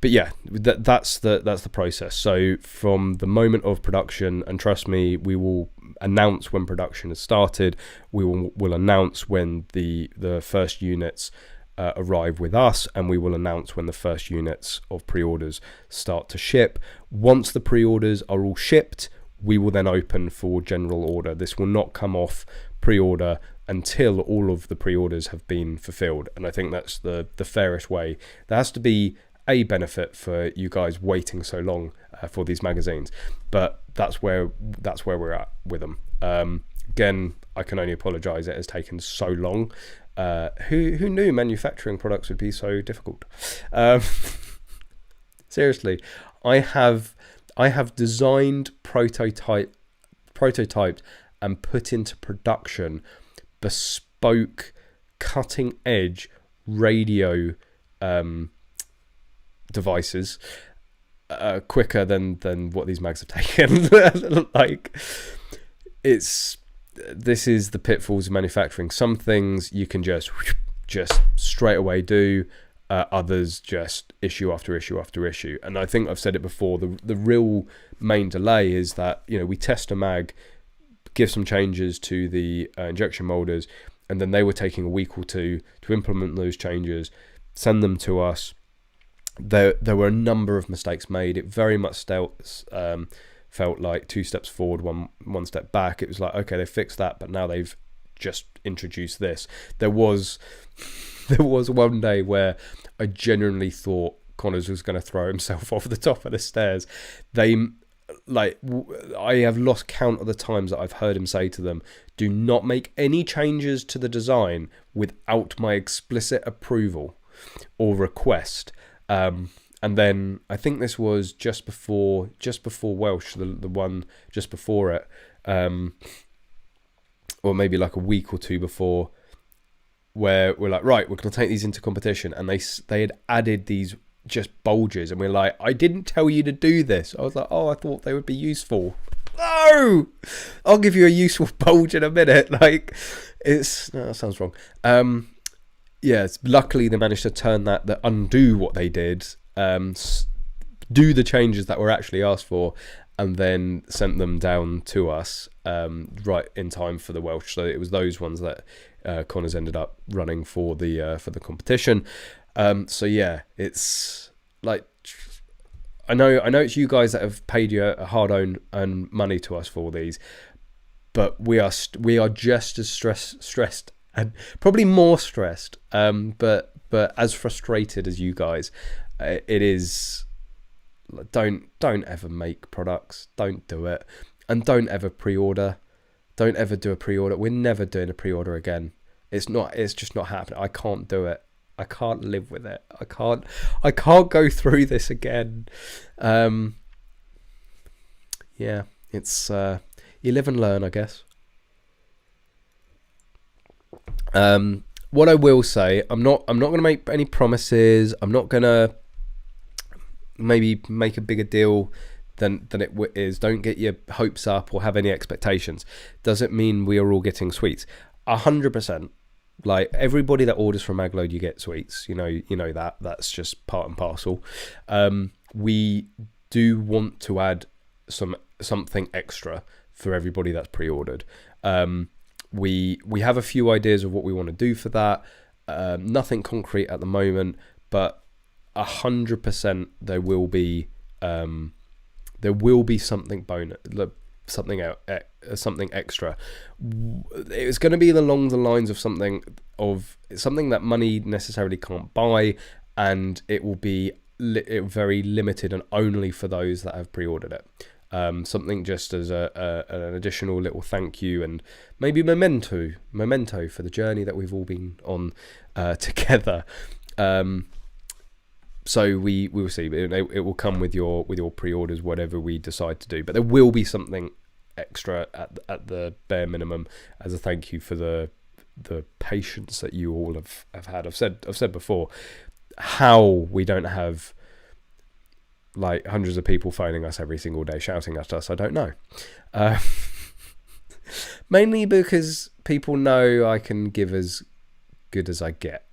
yeah, that's the process. So from the moment of production, and trust me, we will announce when production has started. We'll announce when the first units arrive with us, and we will announce when the first units of pre-orders start to ship. Once the pre-orders are all shipped, we will then open for general order. This will not come off pre-order until all of the pre-orders have been fulfilled, and I think that's the fairest way. There has to be a benefit for you guys waiting so long for these magazines, but that's where we're at with them. Again, I can only apologize it has taken so long. Who knew manufacturing products would be so difficult? Seriously, I have designed, prototyped and put into production bespoke, cutting edge radio devices quicker than what these mags have taken. This is the pitfalls of manufacturing. Some things you can just straight away do, others just issue after issue after issue. And I think I've said it before, the real main delay is that we test a mag, give some changes to the injection molders, and then they were taking a week or two to implement those changes, send them to us. There were a number of mistakes made. It very much felt like 2 steps forward, one step back. It was like, okay, they fixed that, but now they've just introduced this. There was one day where I genuinely thought Connors was going to throw himself off the top of the stairs. I have lost count of the times that I've heard him say to them, do not make any changes to the design without my explicit approval or request. And then I think this was just before Welsh, the one just before it, or maybe like a week or two before, where we're like, right, we're going to take these into competition, and they had added these just bulges, and we're like, I didn't tell you to do this. I was like, oh, I thought they would be useful. No, I'll give you a useful bulge in a minute. That sounds wrong. Luckily they managed to turn that undo what they did. do the changes that were actually asked for, and then sent them down to us right in time for the Welsh. So it was those ones that Connor's ended up running for the competition. So yeah, it's like, I know it's you guys that have paid your hard-earned money to us for these, but we are just as stressed and probably more stressed, but as frustrated as you guys. It is. Don't ever make products. Don't do it, and don't ever pre-order. Don't ever do a pre-order. We're never doing a pre-order again. It's just not happening. I can't do it. I can't live with it. I can't go through this again. Yeah, it's you live and learn, I guess. What I will say, I'm not going to make any promises. I'm not going to maybe make a bigger deal than it is. Don't get your hopes up or have any expectations. Doesn't mean we are all getting sweets. 100%. Like, everybody that orders from Magload, you get sweets. You know that's just part and parcel. We do want to add something extra for everybody that's pre-ordered. We have a few ideas of what we want to do for that. Nothing concrete at the moment, but 100% there will be something bonus, something extra. It's going to be along the lines of something that money necessarily can't buy, and it will be very limited and only for those that have pre-ordered it. Something just as an additional little thank you, and maybe memento for the journey that we've all been on together. So we will see. It will come with your pre-orders, whatever we decide to do. But there will be something extra at the bare minimum as a thank you for the patience that you all have had. I've said before how we don't have like hundreds of people phoning us every single day shouting at us. I don't know. Mainly because people know I can give as good as I get.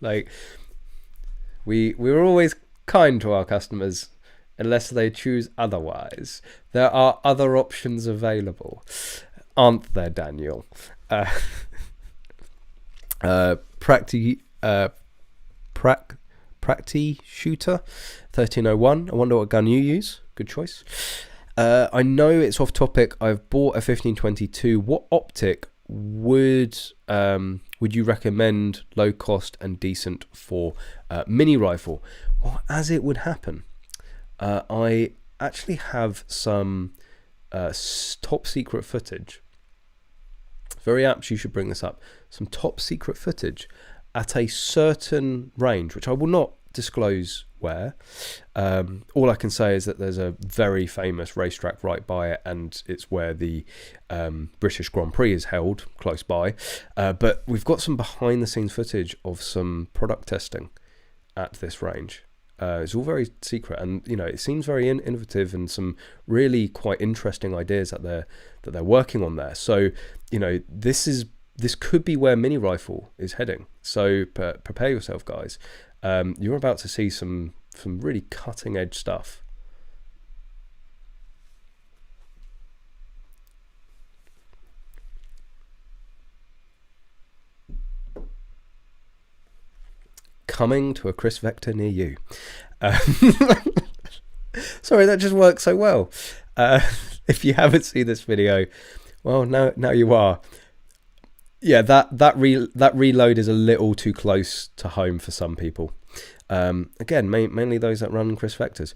Like, we're always kind to our customers unless they choose otherwise. There are other options available, aren't there, Daniel? Practi Shooter 1301. I wonder what gun you use. Good choice. I know it's off topic. I've bought a 1522. What optic would you recommend, low cost and decent, for mini rifle? Well, as it would happen, I actually have some top secret footage. Very apt you should bring this up. Some top secret footage at a certain range, which I will not disclose where. All I can say is that there's a very famous racetrack right by it, and it's where the British Grand Prix is held, close by. But we've got some behind the scenes footage of some product testing at this range. It's all very secret, and it seems very innovative, and some really quite interesting ideas that they're working on there. So this could be where mini rifle is heading. So prepare yourself, guys. You're about to see some really cutting edge stuff. Coming to a Chris Vector near you. Sorry, that just works so well. If you haven't seen this video, well, now you are. Yeah, that reload is a little too close to home for some people. Again, mainly those that run Chris Vectors.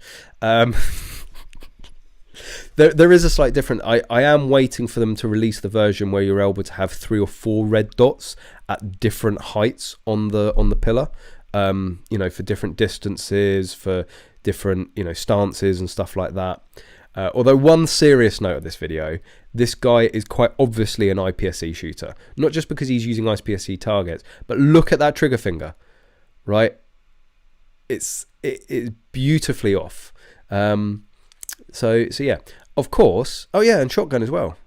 There is a slight difference. I am waiting for them to release the version where you're able to have 3 or 4 red dots at different heights on the pillar. For different distances, for different stances and stuff like that. Although, one serious note of this video, this guy is quite obviously an IPSC shooter. Not just because he's using IPSC targets, but look at that trigger finger, right? It's beautifully off. So yeah, of course. Oh yeah, and shotgun as well.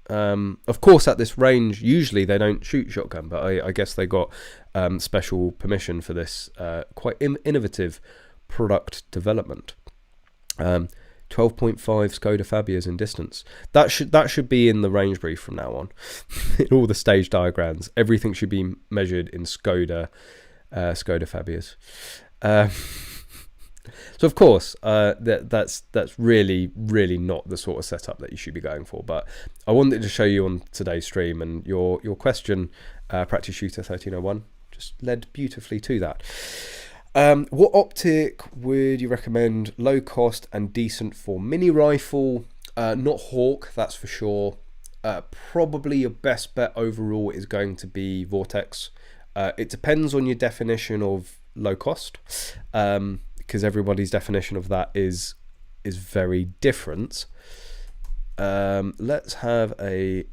Of course, at this range, usually they don't shoot shotgun, but I guess they got special permission for this quite innovative product development. 12.5 Skoda Fabias in distance. That should be in the range brief from now on. In all the stage diagrams, everything should be measured in Skoda Fabias. So of course, that's really not the sort of setup that you should be going for. But I wanted to show you on today's stream, and your question, Practice Shooter 1301, just led beautifully to that. What optic would you recommend? Low cost and decent for mini rifle. Not Hawk, that's for sure. Probably your best bet overall is going to be Vortex. It depends on your definition of low cost, because everybody's definition of that is very different. Let's have a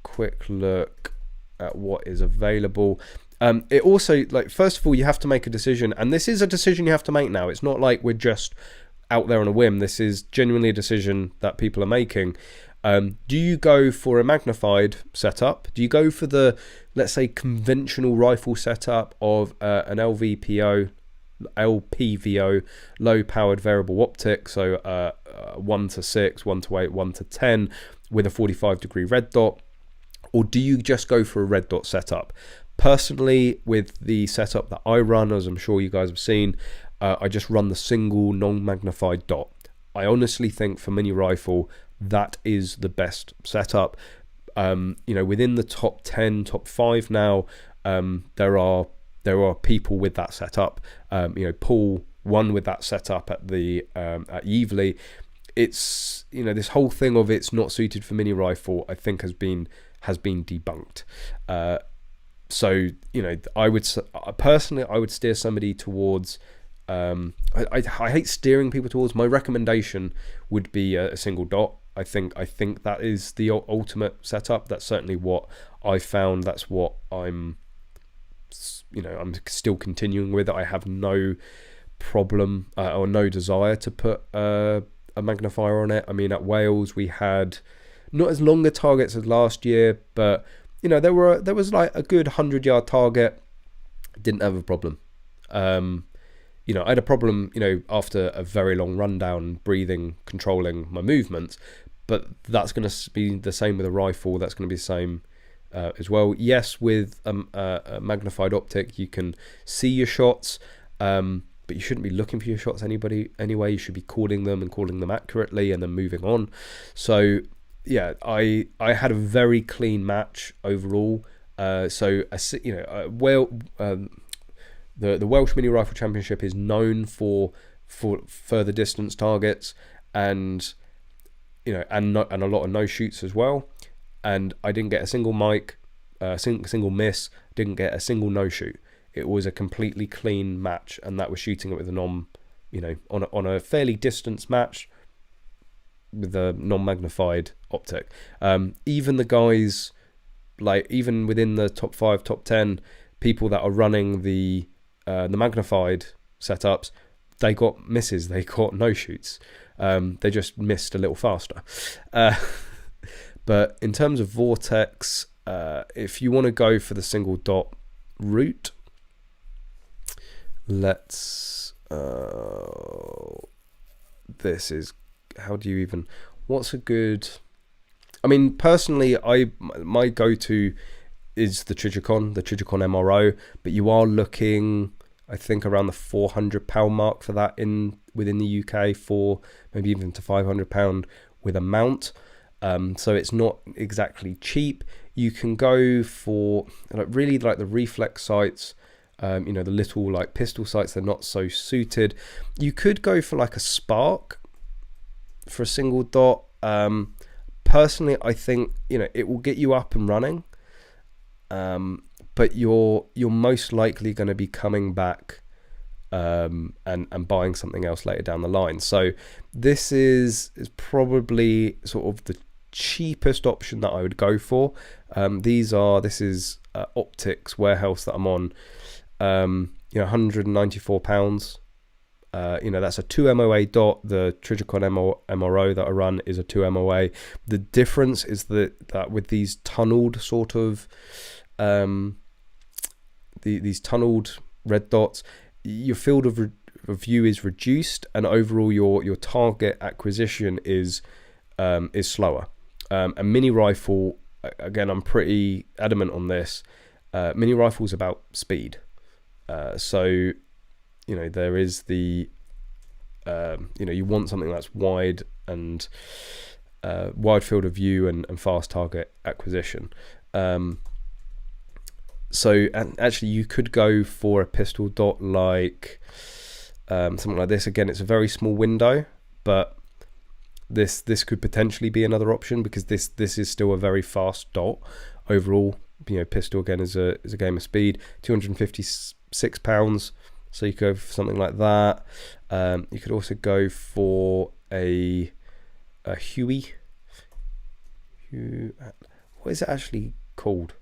quick look at what is available. It also, like, first of all, you have to make a decision, and this is a decision you have to make now. It's not like we're just out there on a whim. This is genuinely a decision that people are making. Do you go for a magnified setup? Do you go for the, let's say, conventional rifle setup of an LPVO, low powered variable optic, so 1:6, 1:8, 1:10 with a 45-degree red dot? Or do you just go for a red dot setup? Personally, with the setup that I run, as I'm sure you guys have seen, I just run the single non-magnified dot. I honestly think for mini rifle, that is the best setup. Within the top 10, top 5 now, there are people with that setup. Paul won with that setup at Yevley. It's, this whole thing of it's not suited for mini rifle, I think has been debunked. So, I would steer somebody towards, I hate steering people towards, my recommendation would be a single dot. I think that is the ultimate setup. That's certainly what I found. That's what I'm still continuing with. I have no problem or no desire to put a magnifier on it. I mean, at Wales we had not as longer targets as last year, but there was like a good 100-yard target. Didn't have a problem. I had a problem, after a very long rundown, breathing, controlling my movements. But that's going to be the same with a rifle. That's going to be the same as well. Yes, with a magnified optic, you can see your shots, but you shouldn't be looking for your shots anyway. You should be calling them accurately and then moving on. So yeah, I had a very clean match overall. The Welsh Mini Rifle Championship is known for further distance targets, and and a lot of no shoots as well. And I didn't get a single mic, single miss. Didn't get a single no shoot. It was a completely clean match, and that was shooting it with a on a fairly distance match with a non-magnified optic. Even the guys, even within the top 5, top 10 people that are running the magnified setups, they got misses, they got no shoots. They just missed a little faster. But in terms of Vortex, if you want to go for the single dot route, what's a good, personally, my go-to is the Trijicon MRO, but you are looking, I think, around the £400 mark for that within the UK, for maybe even to £500 with a mount. So it's not exactly cheap. You can go for really the reflex sights, the little pistol sights. They're not so suited. You could go for a Spark for a single dot. Personally, I think it will get you up and running, but you're most likely going to be coming back and buying something else later down the line. So this is probably sort of the cheapest option that I would go for. This is Optics Warehouse that I'm on. £194. You know, that's a 2 MOA dot. The Trijicon MRO that I run is a 2 MOA. The difference is that with these tunneled sort of these tunneled red dots, your field of view is reduced, and overall your target acquisition is slower. A mini rifle, again, I'm pretty adamant on this. Mini rifle's about speed. So, you know, there is the, you know, you want something that's wide and wide field of view and fast target acquisition. So, and actually, you could go for a pistol dot like something like this. Again, it's a very small window, but this could potentially be another option, because this is still a very fast dot. Overall, you know, pistol again is a game of speed. 256 pounds. So you could go for something like that. You could also go for a Huey. What is it actually called?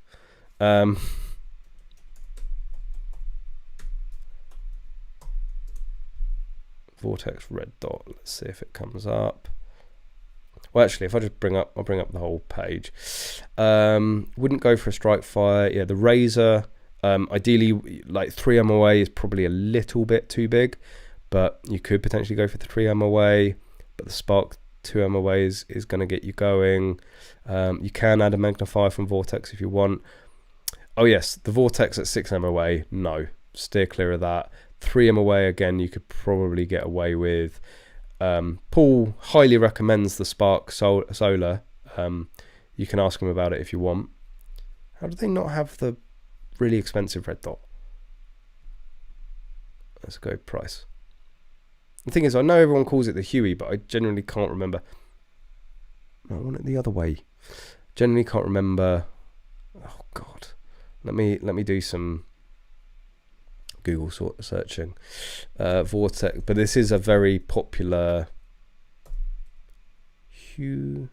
Vortex red dot. Let's see if it comes up. Well, actually, if I just I'll bring up the whole page. Wouldn't go for a strike fire. Yeah, the Razor. Ideally, like 3 MOA is probably a little bit too big, but you could potentially go for the 3 MOA. But the Spark 2 MOA is going to get you going. You can add a magnifier from Vortex if you want. Oh yes, the Vortex at 6 MOA. No, steer clear of that. 3 MOA again, you could probably get away with. Paul highly recommends the Spark Solar. You can ask him about it if you want. How do they not have the really expensive red dot? Let's go price. The thing is, I know everyone calls it the Huey, but I genuinely can't remember. No, I want it the other way. Generally can't remember. Oh God, let me do some Google sort of searching. Vortex, but this is a very popular Huey.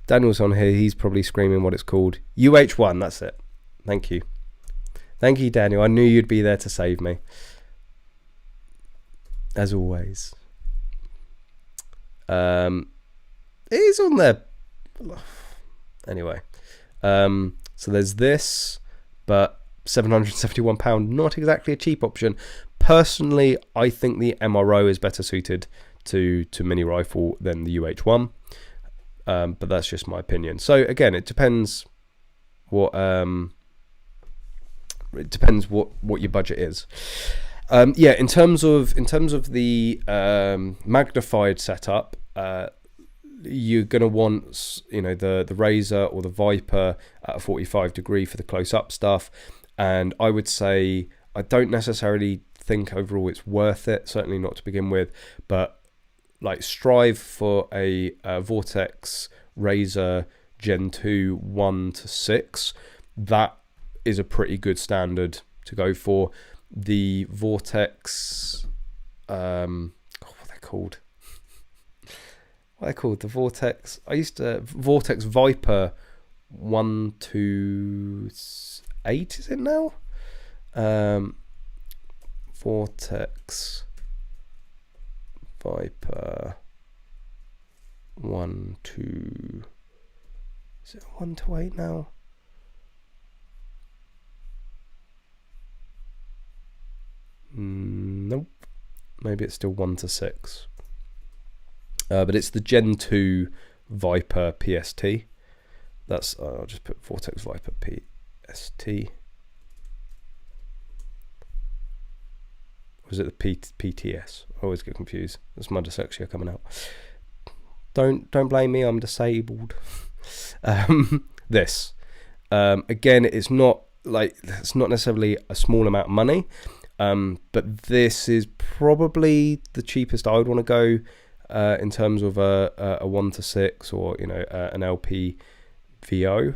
Daniel's on here, he's probably screaming what it's called. UH1, that's it. Thank you, Daniel. I knew you'd be there to save me, as always. It is on there anyway. So there's this, but £771, not exactly a cheap option. Personally, I think the MRO is better suited to mini rifle than the UH1, but that's just my opinion. So again, it depends what your budget is. Yeah, in terms of the magnified setup, you're going to want, you know, the Razor or the Viper at a 45 degree for the close-up stuff. And I would say I don't necessarily think overall it's worth it, certainly not to begin with, but like strive for a Vortex Razor Gen 2 1:6. That is a pretty good standard to go for. The Vortex, what are they called? The Vortex. I used to Vortex Viper 128. Is it now? Vortex Viper 1-2. Is it 1-8 now? Nope. Maybe it's still 1:6. But it's the Gen 2 Viper PST. That's I'll just put Vortex Viper PST. Was it the PTS? I always get confused. That's my dyslexia coming out. Don't blame me. I'm disabled. This again, it's not necessarily a small amount of money, but this is probably the cheapest I would want to go in terms of a 1:6 or, you know, an LP VO.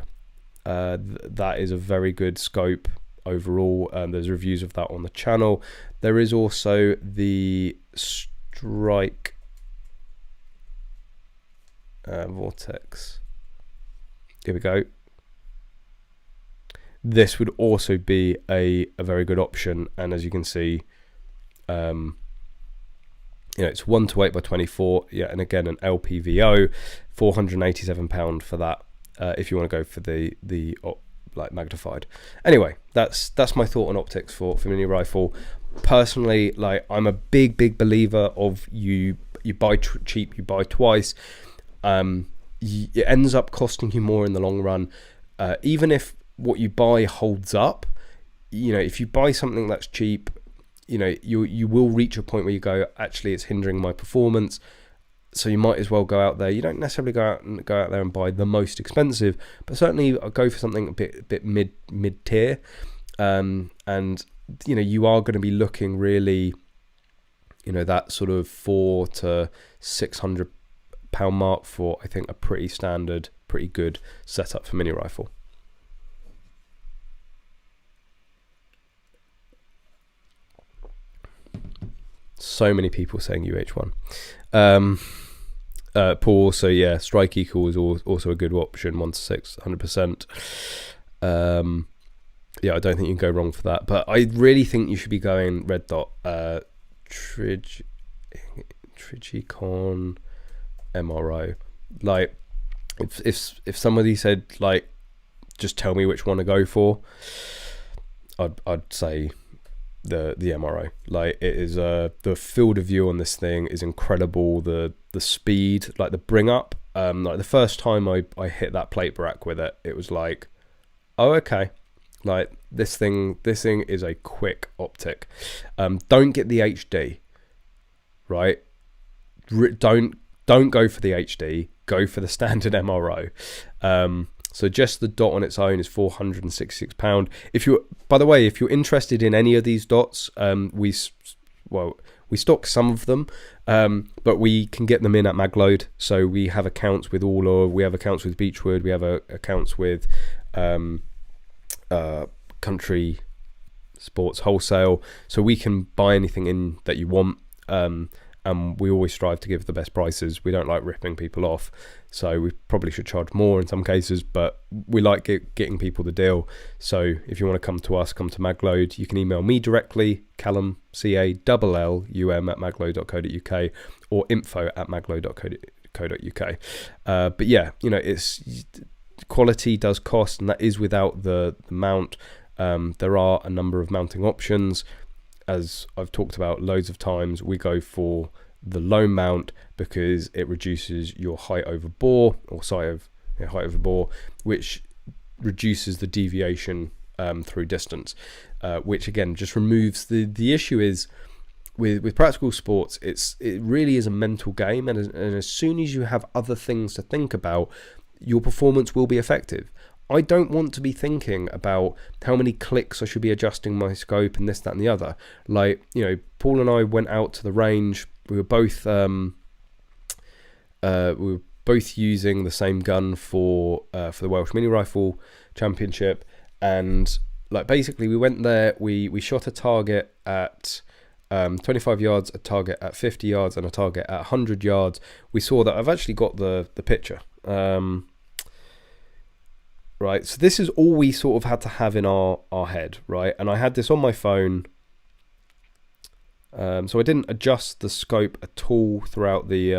That is a very good scope overall. There's reviews of that on the channel. There is also the Strike Vortex. Here we go. this would also be a very good option. And as you can see, it's 1:8 by 24, yeah, and again an LPVO, £487 for that, if you want to go for the like magnified. Anyway, that's my thought on optics for mini rifle. Personally, like, I'm a big believer of you buy cheap, you buy twice. It ends up costing you more in the long run, even if what you buy holds up. If you buy something that's cheap, you will reach a point where you go, actually it's hindering my performance, so you might as well go out there. You don't necessarily go out there and buy the most expensive, but certainly go for something a bit mid tier, and you are going to be looking really, that sort of £400 to £600 mark for, I think, a pretty standard, pretty good setup for mini rifle. So many people saying UH1. Paul, so yeah, strike equal is also a good option, 1 to 6, 100%. Yeah, I don't think you can go wrong for that. But I really think you should be going red dot, Trigicon MRO. Like, if somebody said, like, just tell me which one to go for, I'd say the MRO. Like, it is the field of view on this thing is incredible. The speed, like the bring up, like the first time I hit that plate brack with it, it was like, oh, okay, like this thing is a quick optic. Don't get the HD, right? Don't go for the HD, go for the standard MRO. So just the dot on its own is £466. By the way, if you're interested in any of these dots, we We stock some of them, but we can get them in at Magload. So we have accounts with we have accounts with Beechwood, we have accounts with Country Sports Wholesale. So we can buy anything in that you want, and we always strive to give the best prices. We don't like ripping people off, so we probably should charge more in some cases, but we like getting people the deal. So if you want to come to us, come to Magload. You can email me directly, Callum, CALLUM at magload.co.uk, or info@magload.co.uk. But yeah, it's quality does cost, and that is without the mount. There are a number of mounting options. As I've talked about loads of times, we go for the low mount because it reduces your height over bore, or height over bore, which reduces the deviation through distance, which again just removes the issue is with practical sports, it really is a mental game, and as soon as you have other things to think about, your performance will be effective. I don't want to be thinking about how many clicks I should be adjusting my scope and this, that, and the other. Like, Paul and I went out to the range. We were both using the same gun for the Welsh Mini Rifle Championship, and like basically we went there. We shot a target at 25 yards, a target at 50 yards, and a target at 100 yards. We saw that. I've actually got the picture. Right, so this is all we sort of had to have in our head, right? And I had this on my phone, so I didn't adjust the scope at all throughout the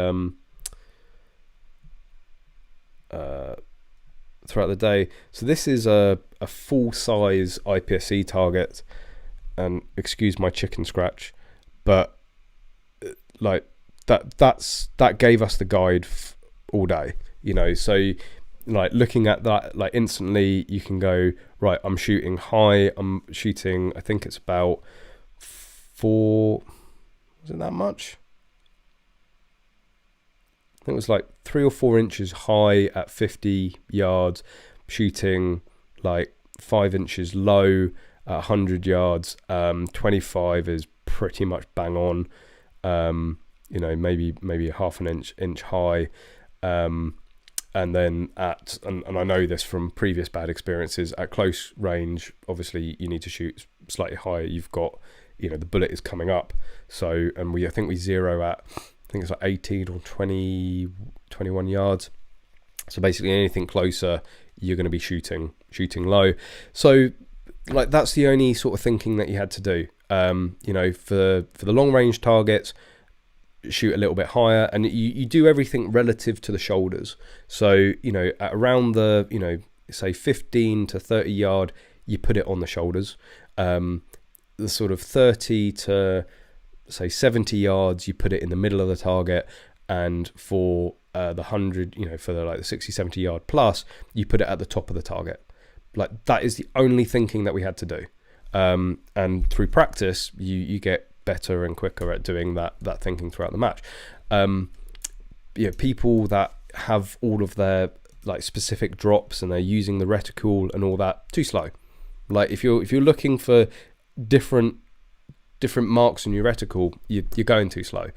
day. So this is a full-size IPSC target, and excuse my chicken scratch, but like that gave us the guide all day, so. Like looking at that, like instantly you can go, right, I'm shooting high, I'm shooting, I think it's about 4, was it that much? I think it was like 3 or 4 inches high at 50 yards, shooting like 5 inches low at 100 yards. 25 is pretty much bang on, maybe a half an inch high. And then and I know this from previous bad experiences, at close range, obviously you need to shoot slightly higher. You've got, the bullet is coming up. So, and I think we zero at, I think it's like 18 or 20, 21 yards. So basically anything closer, you're going to be shooting low. So like that's the only sort of thinking that you had to do. You know, for the long range targets, shoot a little bit higher, and you do everything relative to the shoulders. So, you know, at around the, you know, say 15 to 30 yard, you put it on the shoulders. The sort of 30 to say 70 yards, you put it in the middle of the target. And for the 100, you know, for the like the 60, 70 yard plus, you put it at the top of the target. Like that is the only thinking that we had to do. And through practice, you get better and quicker at doing that thinking throughout the match. Yeah, people that have all of their like specific drops and they're using the reticle and all that, too slow. Like if you're looking for different marks in your reticle, you're going too slow.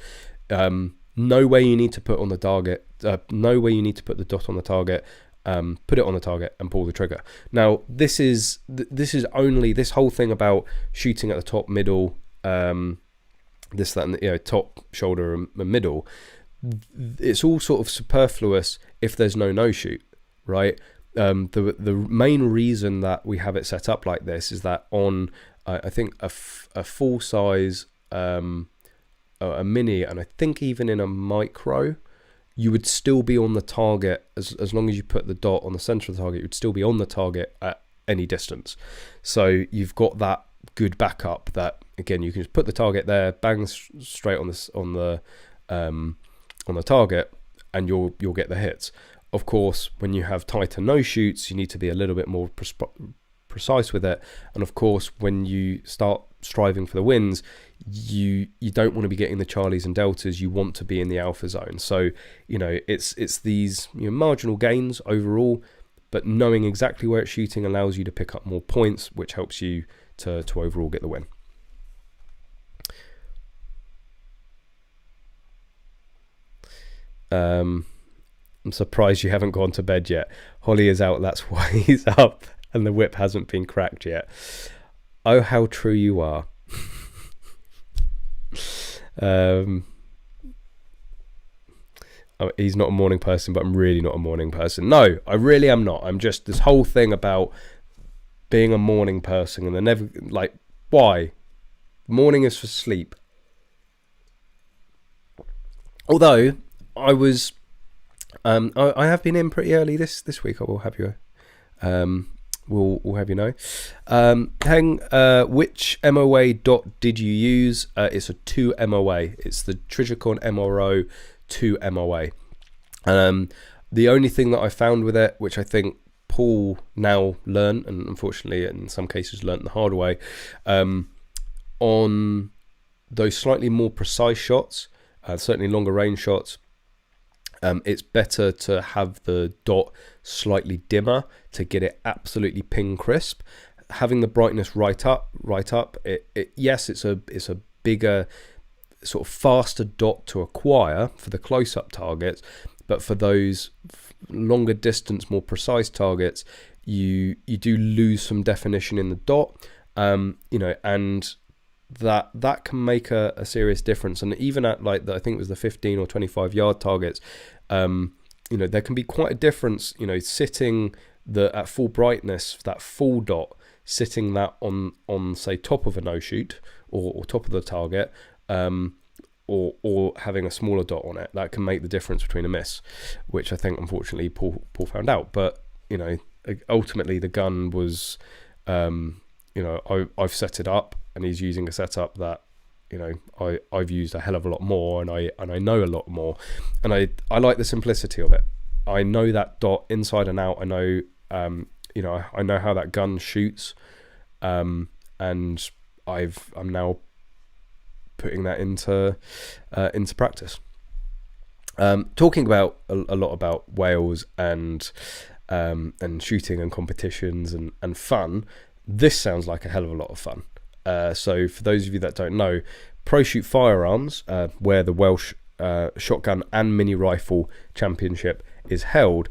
No way you need to put on the target. No way you need to put the dot on the target. Put it on the target and pull the trigger. Now this is only this whole thing about shooting at the top, middle, this, that, and you know, top, shoulder, and middle. It's all sort of superfluous if there's no shoot, right? The main reason that we have it set up like this is that on I think a full size, a mini, and I think even in a micro, you would still be on the target as long as you put the dot on the center of the target. You would still be on the target at any distance. So you've got that good backup that, again, you can just put the target there, bang straight on the target, and you'll get the hits. Of course, when you have tighter no shoots, you need to be a little bit more precise with it. And of course, when you start striving for the wins, you don't want to be getting the Charlies and Deltas. You want to be in the alpha zone. So, you know, it's these, you know, marginal gains overall, but knowing exactly where it's shooting allows you to pick up more points, which helps you to overall get the win. I'm surprised you haven't gone to bed yet. Holly is out, that's why he's up, and the whip hasn't been cracked yet. Oh, how true you are. He's not a morning person, but I'm really not a morning person. No, I really am not. I'm just this whole thing about being a morning person, and they're never like, why? Morning is for sleep. Although I was, I have been in pretty early this week. I will have you. We'll have you know. Which MOA dot did you use? It's a 2 MOA. It's the Trijicon MRO 2 MOA. The only thing that I found with it, which I think Paul now learned, and unfortunately in some cases learned the hard way, on those slightly more precise shots, certainly longer range shots, it's better to have the dot slightly dimmer to get it absolutely ping crisp. Having the brightness right up. Yes, it's a bigger, sort of faster dot to acquire for the close-up targets, but for those longer distance, more precise targets, you do lose some definition in the dot, you know, and that can make a serious difference. And even at like I think it was the 15 or 25 yard targets, you know, there can be quite a difference, you know, sitting at full brightness, that full dot, sitting that on say top of a no shoot or top of the target, or having a smaller dot on it. That can make the difference between a miss, which I think unfortunately Paul found out. But you know, ultimately the gun was, you know, I've set it up, and he's using a setup that, you know, I've used a hell of a lot more, and I know a lot more, and I like the simplicity of it. I know that dot inside and out. I know, you know, I know how that gun shoots, and I'm now putting that into practice. Talking about a lot about whales and shooting and competitions and fun. This sounds like a hell of a lot of fun. So for those of you that don't know, Prohoot Firearms, where the Welsh Shotgun and Mini Rifle Championship is held,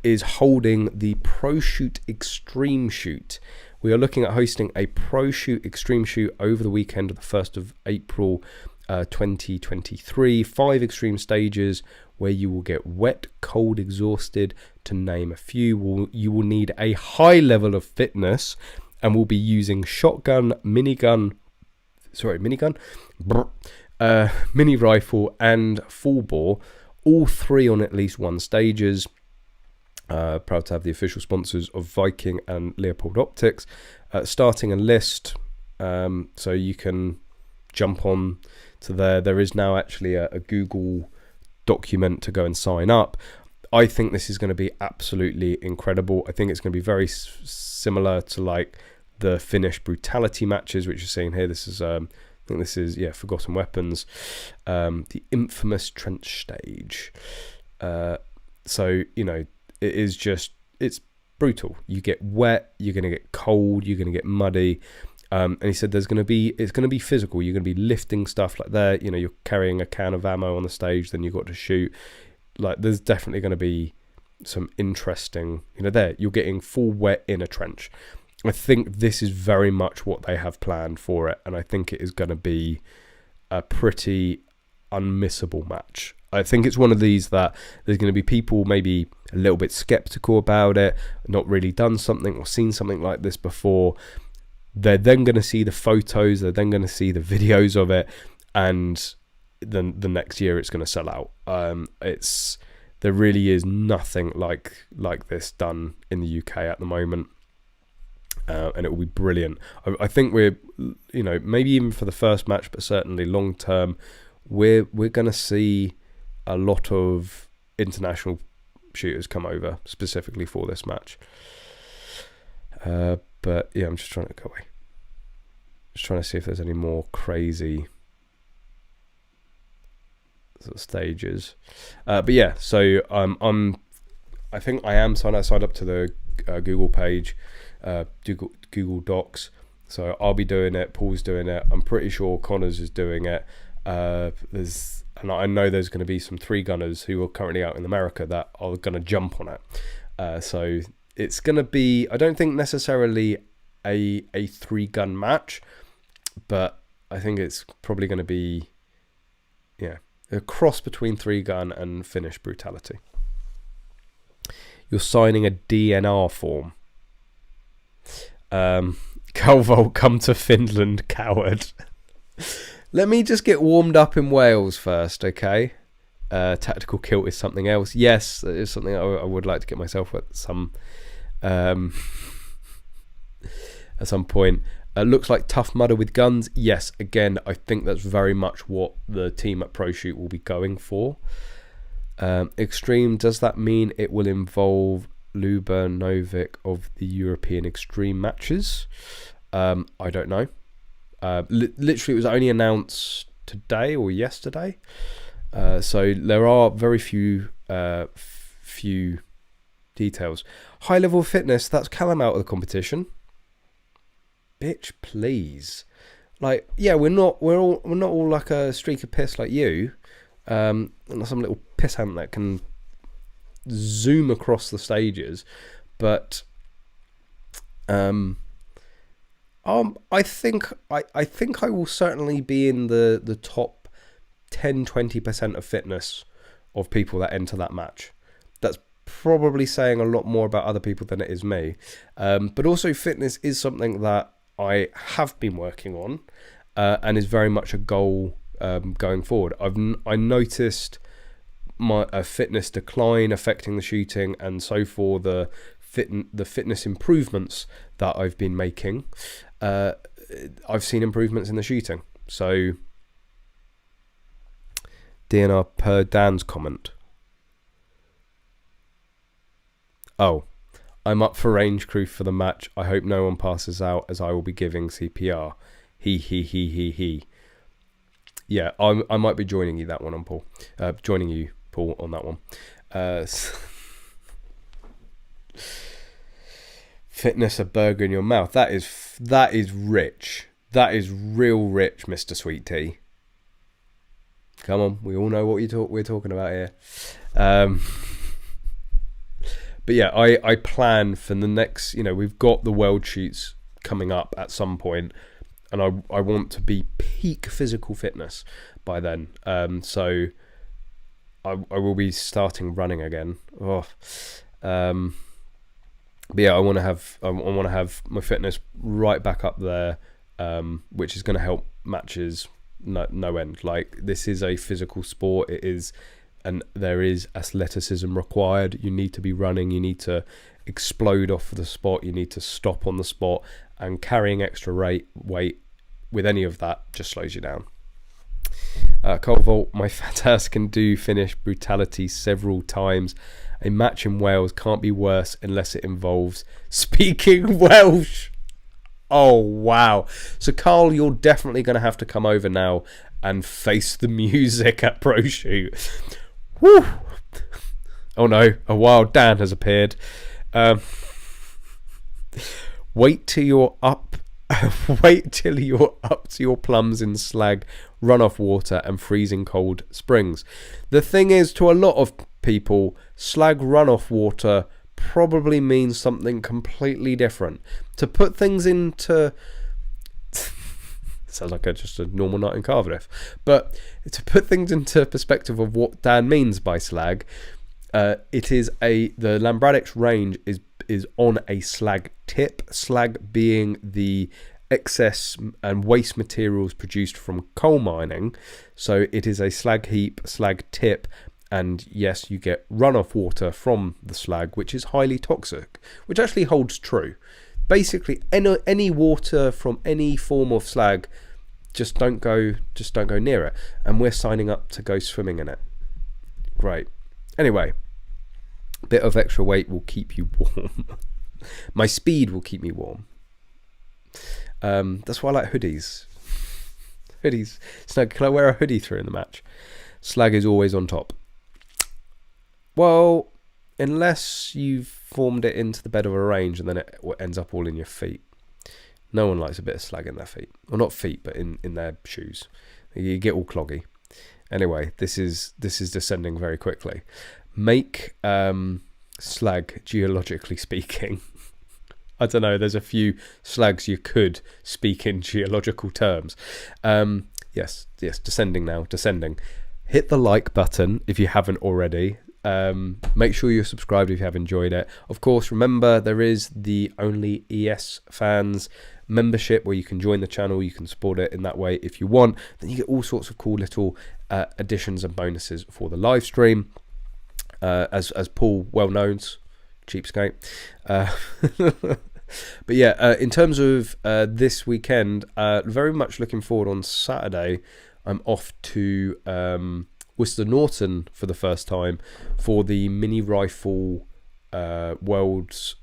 is holding the Prohoot Extreme Shoot. We are looking at hosting a Prohoot Extreme Shoot over the weekend of the 1st of April 2023. 5 extreme stages where you will get wet, cold, exhausted, to name a few. You will need a high level of fitness and will be using shotgun, mini rifle and full bore, all three on at least one stages. Proud to have the official sponsors of Viking and Leopold Optics. Starting a list, so you can jump on to there. There is now actually a Google document to go and sign up. I think this is going to be absolutely incredible. I think it's going to be very similar to like the Finnish brutality matches, which you're seeing here. This is, I think this is, Forgotten Weapons, the infamous trench stage. So, you know, it is just, it's brutal. You get wet, you're going to get cold, you're going to get muddy. And he said it's going to be physical. You're going to be lifting stuff like that. You know, you're carrying a can of ammo on the stage, then you've got to shoot. Like, there's definitely going to be some interesting, you know, there, you're getting full wet in a trench. I think this is very much what they have planned for it. And I think it is going to be a pretty unmissable match. I think it's one of these that there's going to be people maybe a little bit skeptical about it, not really done something or seen something like this before. They're then going to see the photos, they're then going to see the videos of it, and then the next year it's going to sell out. There really is nothing like this done in the UK at the moment, and it will be brilliant. I think we're, you know, maybe even for the first match, but certainly long term, we're going to see a lot of international shooters come over specifically for this match. But yeah, I'm just trying to go away. Just trying to see if there's any more crazy sort of stages. But yeah, so I think I am signed up to the Google page, Google Docs. So I'll be doing it. Paul's doing it. I'm pretty sure Connors is doing it. And I know there's going to be some 3-gunners who are currently out in America that are going to jump on it. So it's going to be, I don't think necessarily a 3-gun match, but I think it's probably going to be, a cross between 3-gun and Finnish brutality. You're signing a DNR form. Calvol, come to Finland, coward. Let me just get warmed up in Wales first, okay? Tactical kilt is something else. Yes, it is something I would like to get myself at some point. Looks like Tough Mudder with guns. Yes, again, I think that's very much what the team at Prohoot will be going for. Extreme, does that mean it will involve Luba Novik of the European Extreme matches? I don't know. Literally, it was only announced today or yesterday. So there are very few details. High level fitness, that's Callum out of the competition. Bitch, please. Like, yeah, we're not all like a streak of piss like you. And some little pissant that can zoom across the stages, but I think I will certainly be in the top 10-20% of fitness of people that enter that match. That's probably saying a lot more about other people than it is me. But also fitness is something that I have been working on, and is very much a goal going forward. I noticed my fitness decline affecting the shooting, and so for the fitness improvements that I've been making, I've seen improvements in the shooting. So DNR per Dan's comment. Oh, I'm up for range crew for the match. I hope no one passes out as I will be giving CPR. He. Yeah, I might be joining you that one on Paul. Joining you, Paul, on that one. Fitness a burger in your mouth. That is rich. That is real rich, Mr. Sweet Tea. Come on, we all know what we're talking about here. But yeah, I plan for the next, we've got the world shoots coming up at some point, and I want to be peak physical fitness by then. So I will be starting running again. Oh. But yeah, I want to have my fitness right back up there, which is going to help matches no end. Like, this is a physical sport. It is, and there is athleticism required. You need to be running. You need to explode off the spot. You need to stop on the spot, and carrying extra weight with any of that just slows you down. Cole Vault, my fat ass can do finish brutality several times. A match in Wales can't be worse unless it involves speaking Welsh. Oh, wow. So, Carl, you're definitely going to have to come over now and face the music at Prohoot. Woo! Oh, no. A wild Dan has appeared. Wait till you're up. Wait till you're up to your plums in slag, runoff water, and freezing cold springs. The thing is, to a lot of people, slag runoff water probably means something completely different. To put things into sounds like just a normal night in Cardiff, but to put things into perspective of what Dan means by slag, it is the Lambradix range is on a slag tip, slag being the excess and waste materials produced from coal mining. So it is a slag heap, slag tip, and yes, you get runoff water from the slag, which is highly toxic, which actually holds true. Basically, any water from any form of slag, just don't go near it. And we're signing up to go swimming in it. Great. Anyway, a bit of extra weight will keep you warm. My speed will keep me warm. That's why I like hoodies. Hoodies. Snug, can I wear a hoodie through in the match? Slag is always on top. Well, unless you've formed it into the bed of a range and then it ends up all in your feet. No one likes a bit of slag in their feet. Well, not feet, but in their shoes. You get all cloggy. Anyway, this is descending very quickly. Make slag, geologically speaking. I don't know, there's a few slags you could speak in geological terms. Yes, descending now, descending. Hit the like button if you haven't already. Make sure you're subscribed if you have enjoyed it. Of course, remember, there is the Only ES Fans membership where you can join the channel. You can support it in that way if you want. Then you get all sorts of cool little additions and bonuses for the live stream. As Paul well knows, cheapskate. But yeah, in terms of this weekend, very much looking forward. On Saturday, I'm off to Worcester Norton for the first time for the mini rifle world's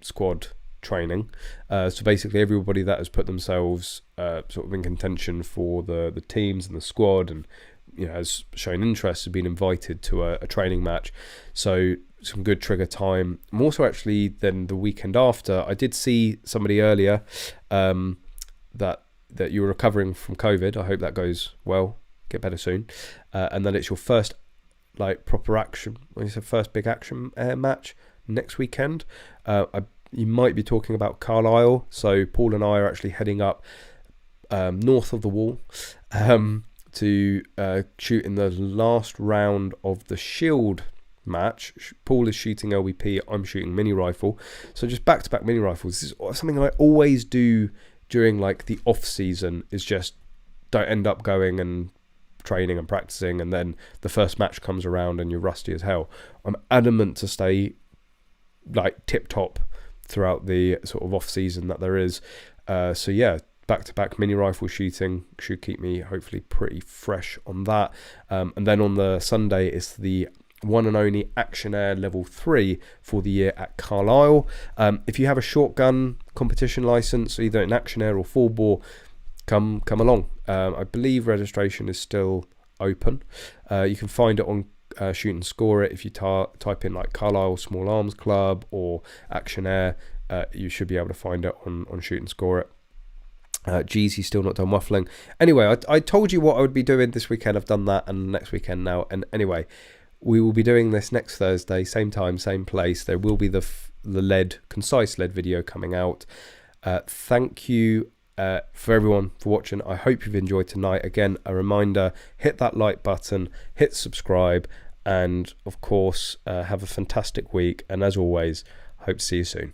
squad training. So basically everybody that has put themselves sort of in contention for the teams and the squad and has shown interest has been invited to a training match. So some good trigger time. I'm also actually then the weekend after, I did see somebody earlier that you were recovering from COVID. I hope that goes well. Get better soon. And then it's your first proper action, first big action match next weekend. You might be talking about Carlisle. So Paul and I are actually heading up north of the wall to shoot in the last round of the Shield match. Paul is shooting LBP, I'm shooting mini rifle. So just back-to-back mini rifles. This is something I always do during the off season, is just don't end up going and training and practicing and then the first match comes around and you're rusty as hell. I'm adamant to stay tip top throughout the sort of off season that there is. So yeah, back-to-back mini rifle shooting should keep me hopefully pretty fresh on that. And then on the Sunday it's the one and only Action Air level 3 for the year at Carlisle. If you have a shotgun competition license, either in Action Air or full bore, come along. I believe registration is still open. You can find it on Shoot and Score It. If you type in Carlisle Small Arms Club or Action Air, you should be able to find it on Shoot and Score It. Geez, he's still not done waffling. Anyway, I told you what I would be doing this weekend. I've done that, and next weekend now. And anyway, we will be doing this next Thursday, same time, same place. There will be the concise lead video coming out. Thank you for everyone for watching. I hope you've enjoyed tonight. Again, a reminder, hit that like button, hit subscribe, and of course have a fantastic week, and as always, hope to see you soon.